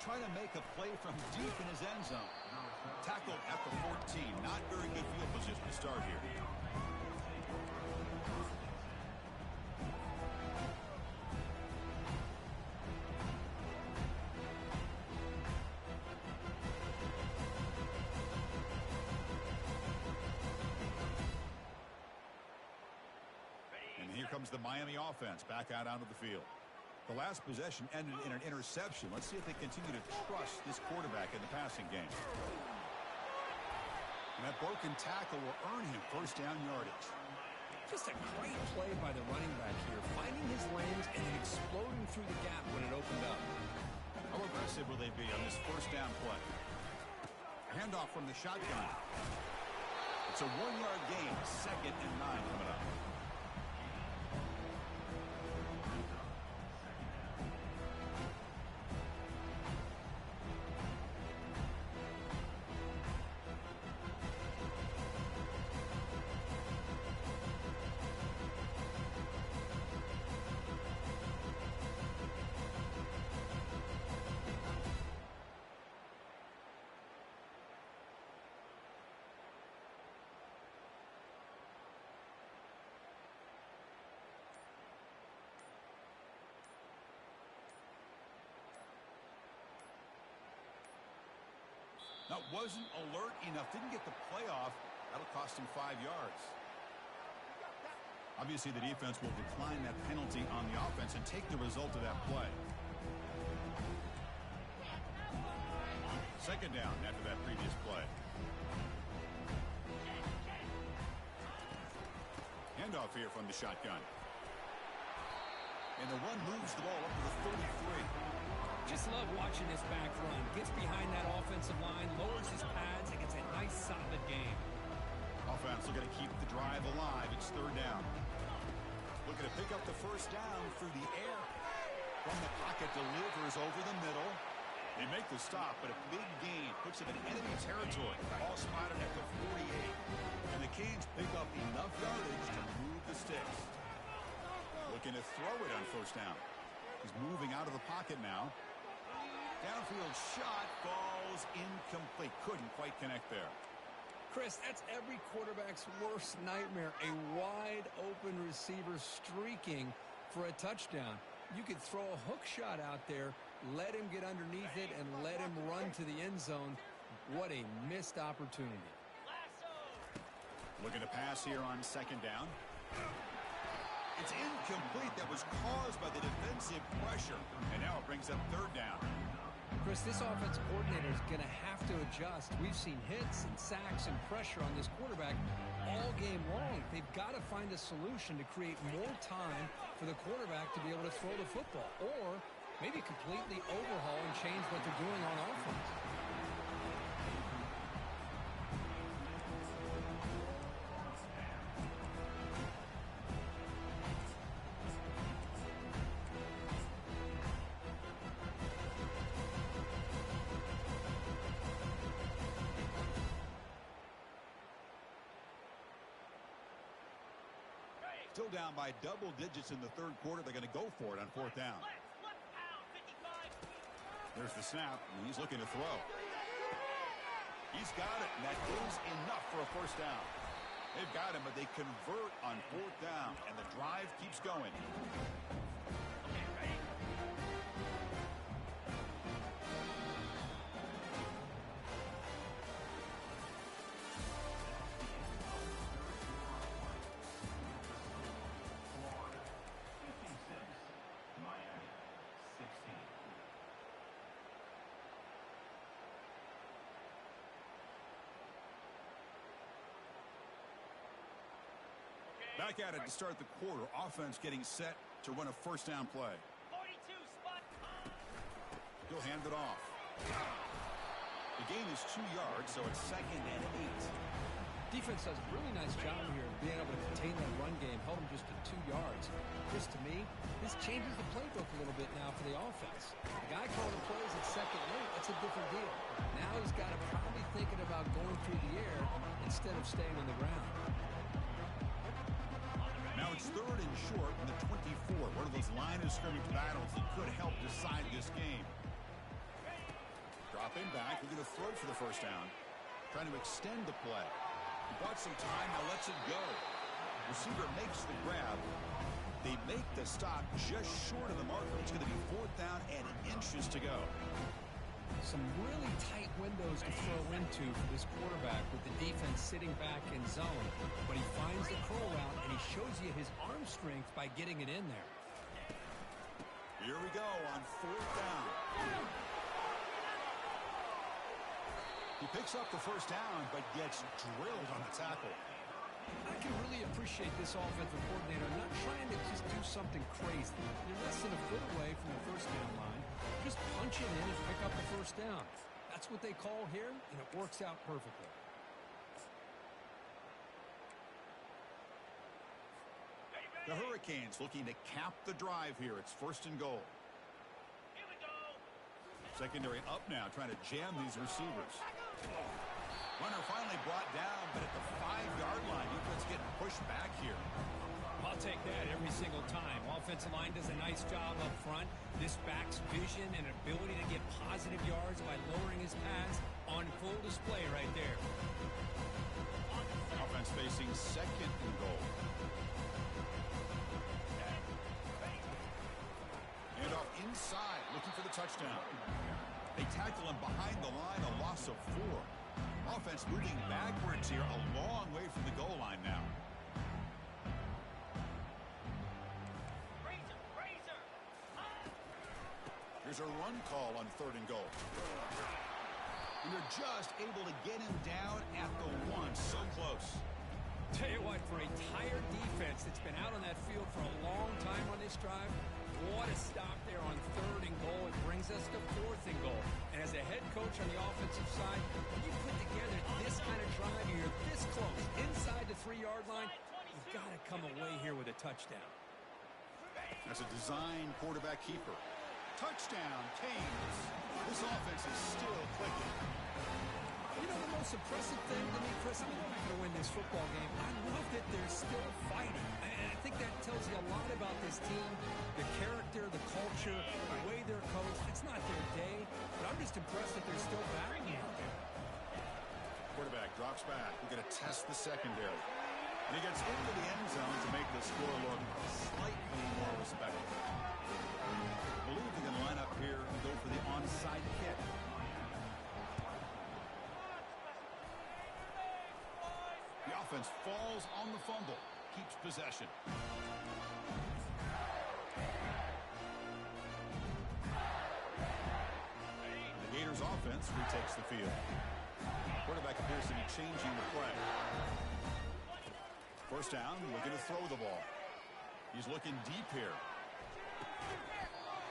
Trying to make a play from deep in his end zone. Tackled at the 14. Not very good field position to start here. And here comes the Miami offense back out onto the field. The last possession ended in an interception. Let's see if they continue to trust this quarterback in the passing game. And that broken tackle will earn him first down yardage. Just a great play by the running back here, finding his lanes and then exploding through the gap when it opened up. How aggressive will they be on this first down play? Handoff from the shotgun. It's a 1-yard gain, 2nd and 9 coming up. Now, wasn't alert enough, didn't get the play off. That'll cost him 5 yards. Obviously, the defense will decline that penalty on the offense and take the result of that play. 2nd down after that previous play. Handoff here from the shotgun. And the run moves the ball up to the 33. Just love watching this back run. Gets behind that offensive line, lowers his pads, and gets a nice, solid game. Offense looking to keep the drive alive. It's 3rd down. Looking to pick up the first down through the air. From the pocket, delivers over the middle. They make the stop, but a big gain puts him in enemy territory. Ball spotted at the 48. And the Canes pick up enough yardage to move the sticks. Looking to throw it on first down. He's moving out of the pocket now. Downfield shot falls incomplete. Couldn't quite connect there. Chris, that's every quarterback's worst nightmare. A wide open receiver streaking for a touchdown. You could throw a hook shot out there, let him get underneath it, and let him run to the end zone. What a missed opportunity. Looking to pass here on 2nd down. It's incomplete. That was caused by the defensive pressure. And now it brings up 3rd down. Chris, this offensive coordinator is going to have to adjust. We've seen hits and sacks and pressure on this quarterback all game long. They've got to find a solution to create more time for the quarterback to be able to throw the football, or maybe completely overhaul and change what they're doing on offense. Still down by double digits in the 3rd quarter. They're going to go for it on 4th down. There's the snap, and he's looking to throw. He's got it, and that is enough for a first down. They've got him, but they convert on 4th down, and the drive keeps going. Back at it to start the quarter. Offense getting set to run a first down play. 42 spot. He'll hand it off. The gain is 2 yards, so it's 2nd and 8. Defense does a really nice job here of being able to contain that run game, held him just to 2 yards. Chris, to me, this changes the playbook a little bit now for the offense. The guy calling the plays at 2nd and 8, that's a different deal. Now he's got to probably thinking about going through the air instead of staying on the ground. Now it's 3rd and short in the 24. One of those line of scrimmage battles that could help decide this game. Dropping back, looking to throw for the first down. Trying to extend the play. He bought some time, now lets it go. Receiver makes the grab. They make the stop just short of the marker. It's going to be 4th down and inches to go. Some really tight windows to throw into for this quarterback with the defense sitting back in zone. But he finds the curl route, and he shows you his arm strength by getting it in there. Here we go on 4th down. He picks up the first down, but gets drilled on the tackle. I can really appreciate this offensive coordinator not trying to just do something crazy. You're less than a foot away from the first down line. Just punch it in and pick up the first down. That's what they call here, and it works out perfectly. The Hurricanes looking to cap the drive here. It's 1st and goal. Here we go. Secondary up now, trying to jam these receivers. Runner finally brought down, but at the 5-yard line, defense getting pushed back here. I'll take that every single time. Offensive line does a nice job up front. This back's vision and ability to get positive yards by lowering his pads on full display right there. Offense facing 2nd and goal. And off inside, looking for the touchdown. They tackle him behind the line, a loss of 4. Offense moving backwards here, a long way from the goal line now. Razor. Here's a run call on 3rd and goal. And they're just able to get him down at the 1, so close. Tell you what, for a tired defense that's been out on that field for a long time on this drive, what a stop there on 3rd and goal. It brings us to 4th and goal. And as a head coach on the offensive side, when you put together this kind of drive, you're this close, inside the 3-yard line, you've got to come away here with a touchdown. That's a design quarterback keeper. Touchdown, Canes. This offense is still clicking. You know, the most impressive thing to me, Chris, I mean, they're not going to win this football game. I love that they're still fighting. And I think that tells you a lot about this team, the character, the culture, the way they're coached. It's not their day, but I'm just impressed that they're still battling out there. Quarterback drops back. We're going to test the secondary. And he gets into the end zone to make the score look slightly more respectable. I believe they're going to line up here and go for the onside kick. The offense falls on the fumble, keeps possession. The Gators offense retakes the field. Quarterback appears to be changing the play. First down, looking to throw the ball. He's looking deep here.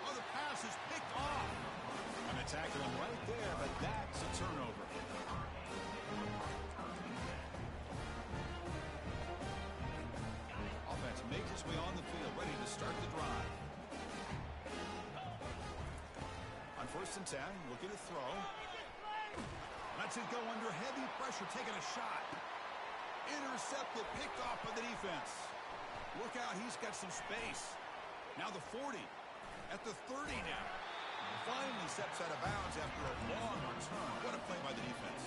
Oh, the pass is picked off. And they tackle him right there, but that's a turnover. Offense makes its way on the field, ready to start the drive. On 1st and 10, looking to throw. Lets it go under heavy pressure, taking a shot. Intercepted, picked off by the defense. Look out, he's got some space. Now the 40, at the 30 now. Finally steps out of bounds after a long return. What a play by the defense.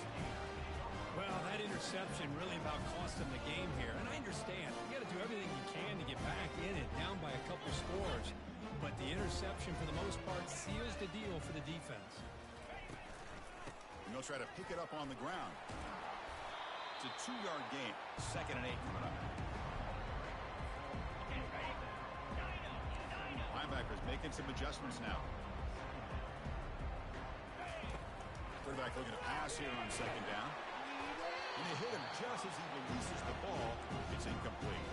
Well, that interception really about cost them the game here. And I understand. You got to do everything you can to get back in it, down by a couple scores. But the interception, for the most part, seals the deal for the defense. And they'll try to pick it up on the ground. It's a 2-yard gain. 2nd and 8 coming up. Linebackers making some adjustments now. Quarterback looking to pass here on 2nd down. And they hit him just as he releases the ball. It's incomplete.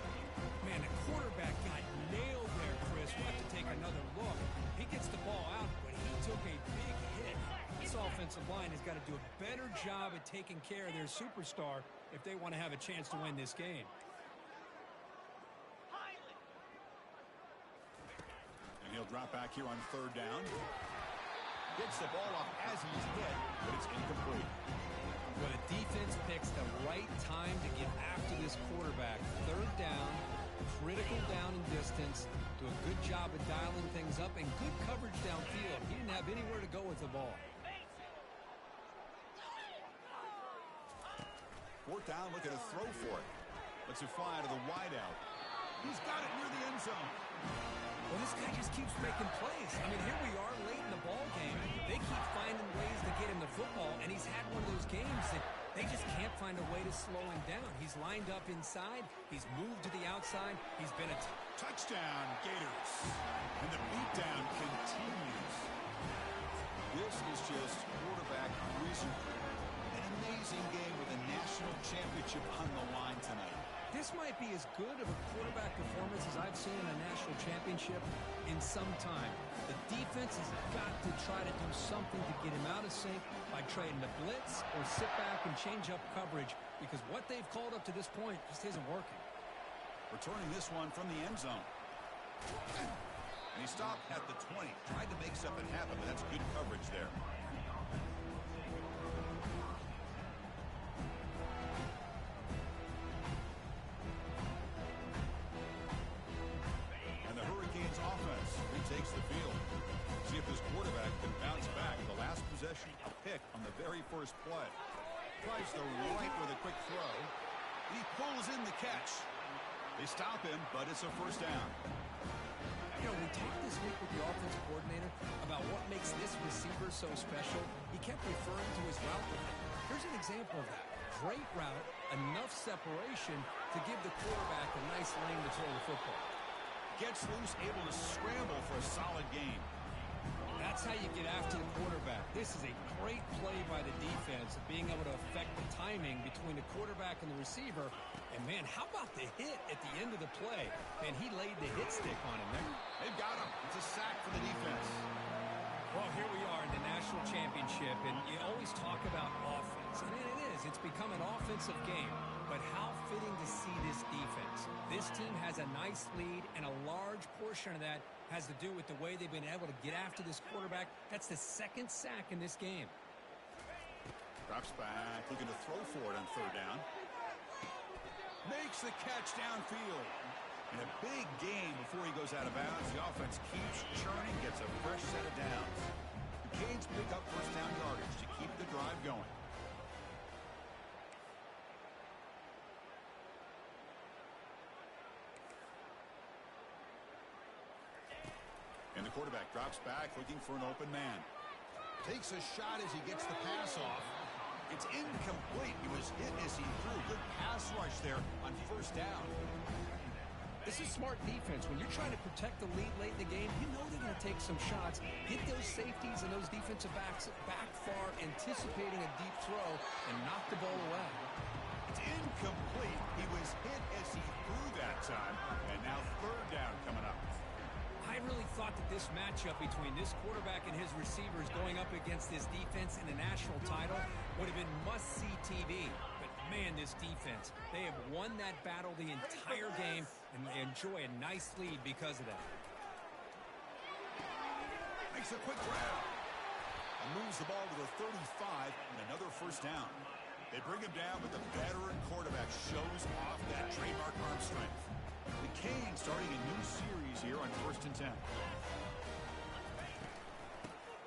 Man, the quarterback got nailed there, Chris. We'll have to take another look. He gets the ball out, but he took a big hit. This offensive line has got to do a better job at taking care of their superstar if they want to have a chance to win this game. And he'll drop back here on 3rd down. Gets the ball off as he's hit, but it's incomplete. Well, the defense picks the right time to get after this quarterback. 3rd down, critical down and distance. Do a good job of dialing things up and good coverage downfield. He didn't have anywhere to go with the ball. 4th down, looking to throw for it. Lets it fly to the wideout. He's got it near the end zone. Well, this guy just keeps making plays. I mean, here we are late in the ball game. They keep finding ways to get him the football, and he's had one of those games that They just can't find a way to slow him down. He's lined up inside. He's moved to the outside. He's been a touchdown, Gators. And the beatdown continues. This is just quarterback wizardry. An amazing game with a national championship on the line tonight. This might be as good of a quarterback performance as I've seen in a national championship in some time. The defense has got to try to do something to get him out of sync by trading the blitz or sit back and change up coverage, because what they've called up to this point just isn't working. Returning this one from the end zone. And he stopped at the 20. Tried to make something happen, but that's good coverage there. And the Hurricanes offense retakes the field. See if this quarterback can bounce back. The last possession, a pick on the very first play. Tries the right with a quick throw. He pulls in the catch. They stop him, but it's a first down. You know, we talked this week with the offense coordinator about what makes this receiver so special. He kept referring to his route running. Here's an example of that. Great route, enough separation to give the quarterback a nice lane to throw the football. Gets loose, able to scramble for a solid gain. That's how you get after the quarterback. This is a great play by the defense of being able to affect the timing between the quarterback and the receiver. And, man, how about the hit at the end of the play? And he laid the hit stick on him there. They've got him. It's a sack for the defense. Well, here we are in the national championship, and you always talk about offense. And it is. It's become an offensive game. But how fitting to see this defense. This team has a nice lead, and a large portion of that has to do with the way they've been able to get after this quarterback. That's the second sack in this game. Drops back, looking to throw for it on third down. Makes the catch downfield. In a big game before he goes out of bounds, the offense keeps churning, gets a fresh set of downs. The Canes pick up first down yardage to keep the drive going. And the quarterback drops back, looking for an open man. Takes a shot as he gets the pass off. It's incomplete. He was hit as he threw. Good pass rush there on first down. This is smart defense. When you're trying to protect the lead late in the game, you know they're going to take some shots, hit those safeties and those defensive backs back far, anticipating a deep throw, and knock the ball away. It's incomplete. He was hit as he threw that time, and now third down coming up. I really thought that this matchup between this quarterback and his receivers going up against this defense in a national title would have been must-see TV. But, man, this defense, they have won that battle the entire game, and they enjoy a nice lead because of that. Makes a quick grab. And moves the ball to the 35, and another first down. They bring him down, but the veteran quarterback shows off that trademark arm strength. The Canes starting a new series here on 1st and 10.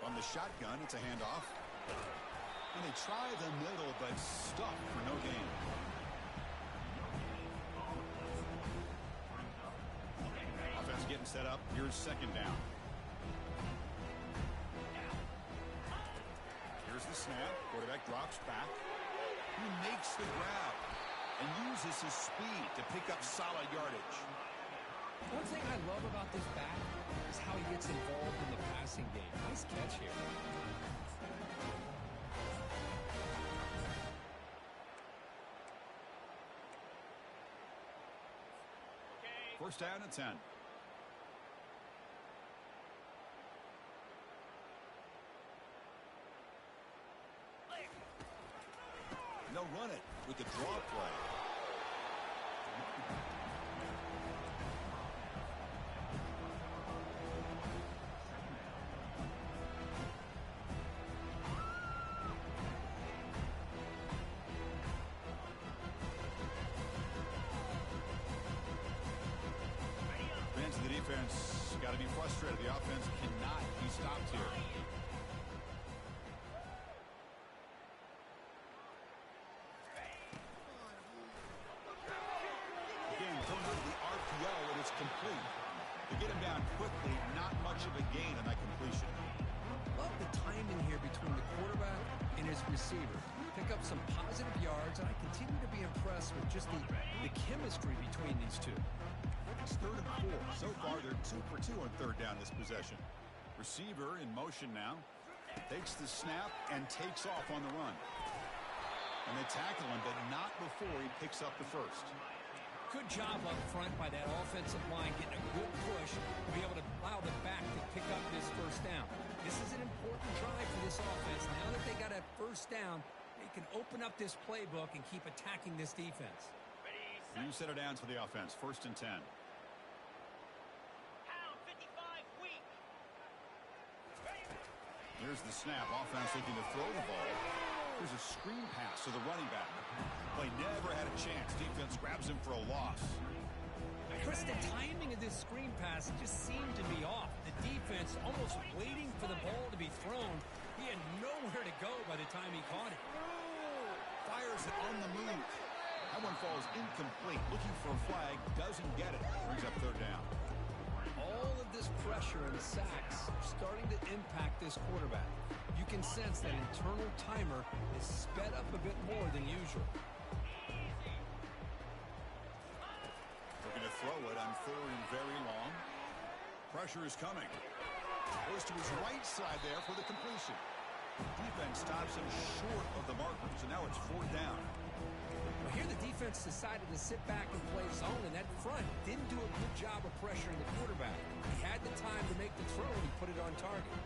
On the shotgun, it's a handoff. And they try the middle, but stuck for no gain. Offense getting set up. Here's second down. Here's the snap. Quarterback drops back. He makes the grab and uses his speed to pick up solid yardage. One thing I love about this back is how he gets involved in the passing game. Nice catch here. First down and 10. They'll run it with the draw play. Fans of the defense got to be frustrated. The offense cannot be stopped here. Complete. To get him down quickly, not much of a gain on that completion. Love the timing here between the quarterback and his receiver. pick up some positive yards, and I continue to be impressed with just the chemistry between these two. It's 3rd and 4. So far, they're 2 for 2 on 3rd down this possession. Receiver in motion now. Takes the snap and takes off on the run. And they tackle him, but not before he picks up the first. Good job up front by that offensive line, getting a good push to be able to allow the back to pick up this first down. This is an important drive for this offense. Now that they got a first down, they can open up this playbook and keep attacking this defense. New set of downs for the offense. 1st and 10. Here's the snap. Offense looking to throw the ball. Here's a screen pass to the running back. Play never had a chance. Defense grabs him for a loss. Chris, the timing of this screen pass just seemed to be off. The defense almost waiting for the ball to be thrown. He had nowhere to go by the time he caught it. Fires it on the move. That one falls incomplete. Looking for a flag. Doesn't get it. Brings up 3rd down. All of this pressure and sacks are starting to impact this quarterback. You can sense that internal timer is sped up a bit more than usual. Looking to throw it on 3rd and very long. Pressure is coming. Goes to his right side there for the completion. Defense stops him short of the markers, and now it's 4th down. Well, here the defense decided to sit back and play zone, and that front didn't do a good job of pressuring the quarterback. He had the time to make the throw, and he put it on target.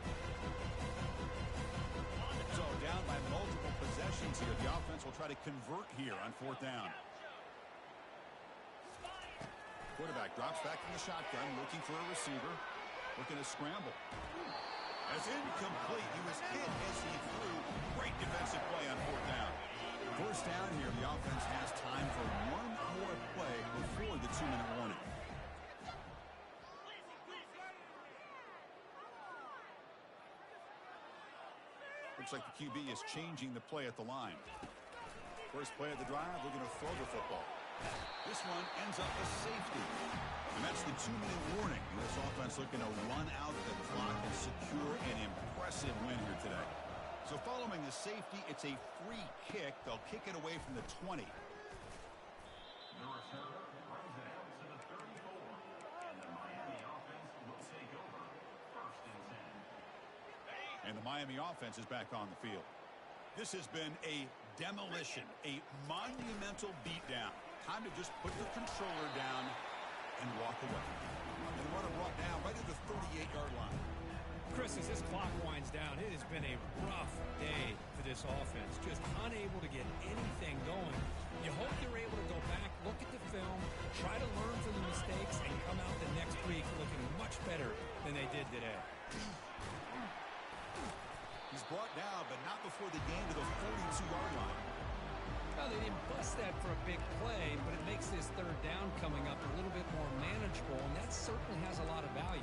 So down by multiple possessions here. The offense will try to convert here on 4th down. Quarterback drops back in the shotgun, looking for a receiver. Looking to scramble. That's incomplete. He was hit as he threw. Great defensive play on 4th down. 1st down here. The offense has time for one more play before the 2-minute warning. Looks like the QB is changing the play at the line. First play of the drive, looking to throw the football. This one ends up a safety. And that's the 2-minute warning. This offense looking to run out the clock and secure an impressive win here today. So following the safety, it's a free kick. They'll kick it away from the 20. The returner brings it out to the 34. And the Miami offense will take over. 1st and 10. And the Miami offense is back on the field. This has been a demolition, a monumental beatdown. Time to just put the controller down and walk away. And the runner brought down right at the 38-yard line. Chris, as this clock winds down, it has been a rough day for this offense. Just unable to get anything going. You hope they're able to go back, look at the film, try to learn from the mistakes, and come out the next week looking much better than they did today. He's brought down, but not before the gain to the 42-yard line. Well, they didn't bust that for a big play, but it makes this 3rd down coming up a little bit more manageable, and that certainly has a lot of value.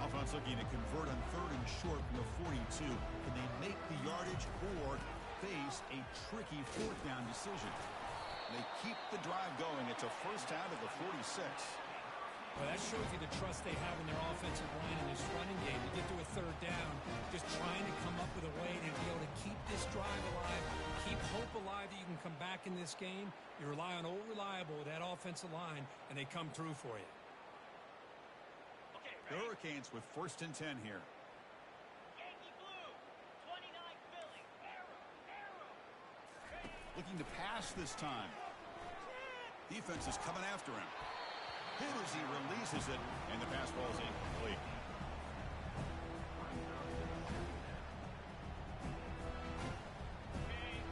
Offense looking to convert on 3rd and short from the 42. Can they make the yardage or face a tricky 4th down decision? They keep the drive going. It's a first down to the 46. Well, that shows you the trust they have in their offensive line in this running game. You get to a 3rd down, just trying to come up with a way to be able to keep this drive alive, keep hope alive that you can come back in this game. You rely on Old Reliable with that offensive line, and they come through for you. The Hurricanes with 1st and 10 here. Yankee blue, 29 Philly, arrow. Looking to pass this time. Defense is coming after him. Hit as he releases it, and the pass ball is incomplete.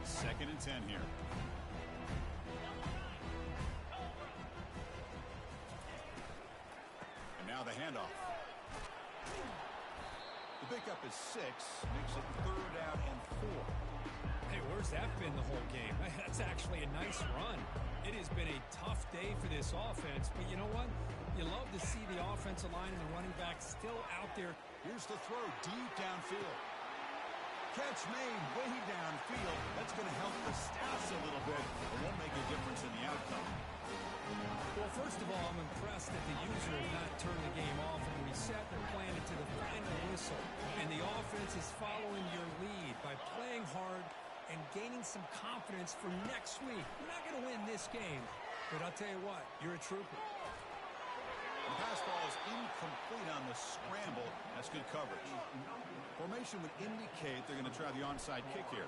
Second and 10 here. And now the handoff. The pickup is 6, makes it 3rd down and 4. Hey, where's that been the whole game? That's actually a nice run. It has been a tough day for this offense, but you know what? You love to see the offensive line and the running back still out there. Here's the throw deep downfield. Catch made way downfield. That's going to help the stats a little bit. It won't make a difference in the outcome. Well, for First of all, I'm impressed that the user has not turned the game off and reset. They're playing it to the final whistle. And the offense is following your lead by playing hard and gaining some confidence for next week. We're not going to win this game, but I'll tell you what, you're a trooper. The pass ball is incomplete on the scramble. That's good coverage. Formation would indicate they're going to try the onside kick here.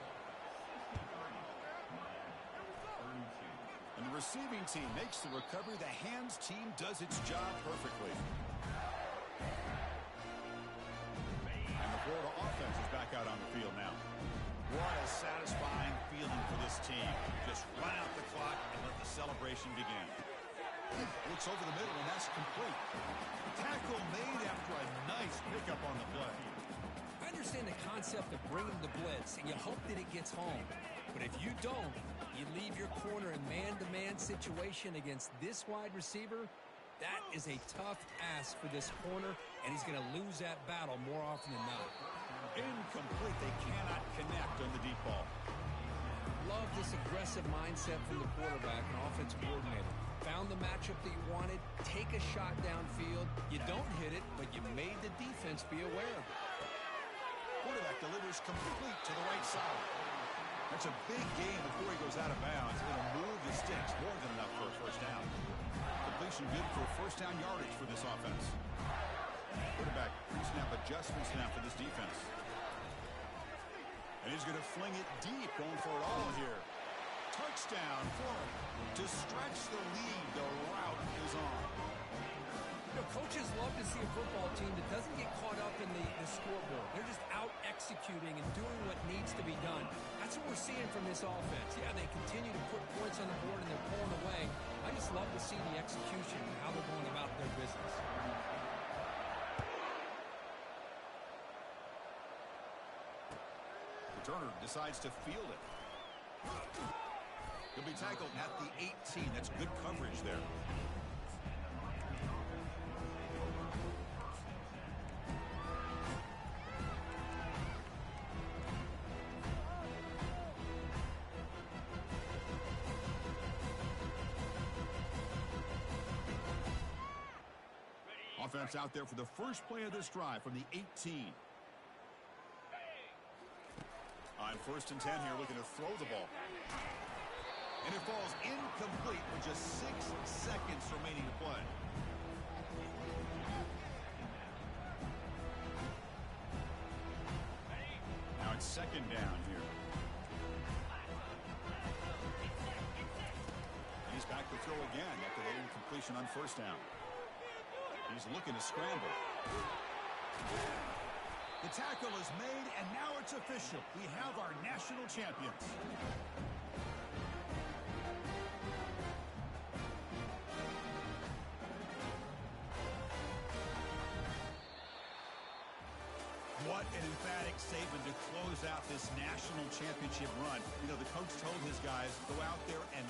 And the receiving team makes the recovery. The hands team does its job perfectly. And the Florida offense is back out on the field now. What a satisfying feeling for this team. Just run out the clock and let the celebration begin. Looks over the middle, and that's complete. Tackle made after a nice pickup on the play. I understand the concept of bringing the blitz, and you hope that it gets home. But if you don't, you leave your corner in man-to-man situation against this wide receiver. That is a tough ask for this corner, and he's going to lose that battle more often than not. Incomplete. They cannot connect on the deep ball. Love this aggressive mindset from the quarterback and offensive coordinator. Found the matchup that you wanted, take a shot downfield. You don't hit it, but you made the defense be aware of it. Quarterback delivers complete to the right side. That's a big gain before he goes out of bounds. It'll move the sticks more than enough for a first down. Completion good for first down yardage for this offense. Quarterback pre-snap adjustments now for this defense. And he's going to fling it deep, going for it all here. Touchdown for him. To stretch the lead, the route is on. You know, coaches love to see a football team that doesn't get caught up in the scoreboard. They're just out executing and doing what needs to be done. That's what we're seeing from this offense. Yeah, they continue to put points on the board and they're pulling away. I just love to see the execution and how they're going about their business. Turner decides to field it. He'll be tackled at the 18. That's good coverage there. Offense out there for the first play of this drive from the 18. On 1st and 10 here, looking to throw the ball. And it falls incomplete with just 6 seconds remaining to play. Now it's 2nd down here. He's back to throw again after the incompletion on 1st down. He's looking to scramble. The tackle is made, and now it's official. We have our national champions. What an emphatic statement to close out this national championship run. You know, the coach told his guys, go out there and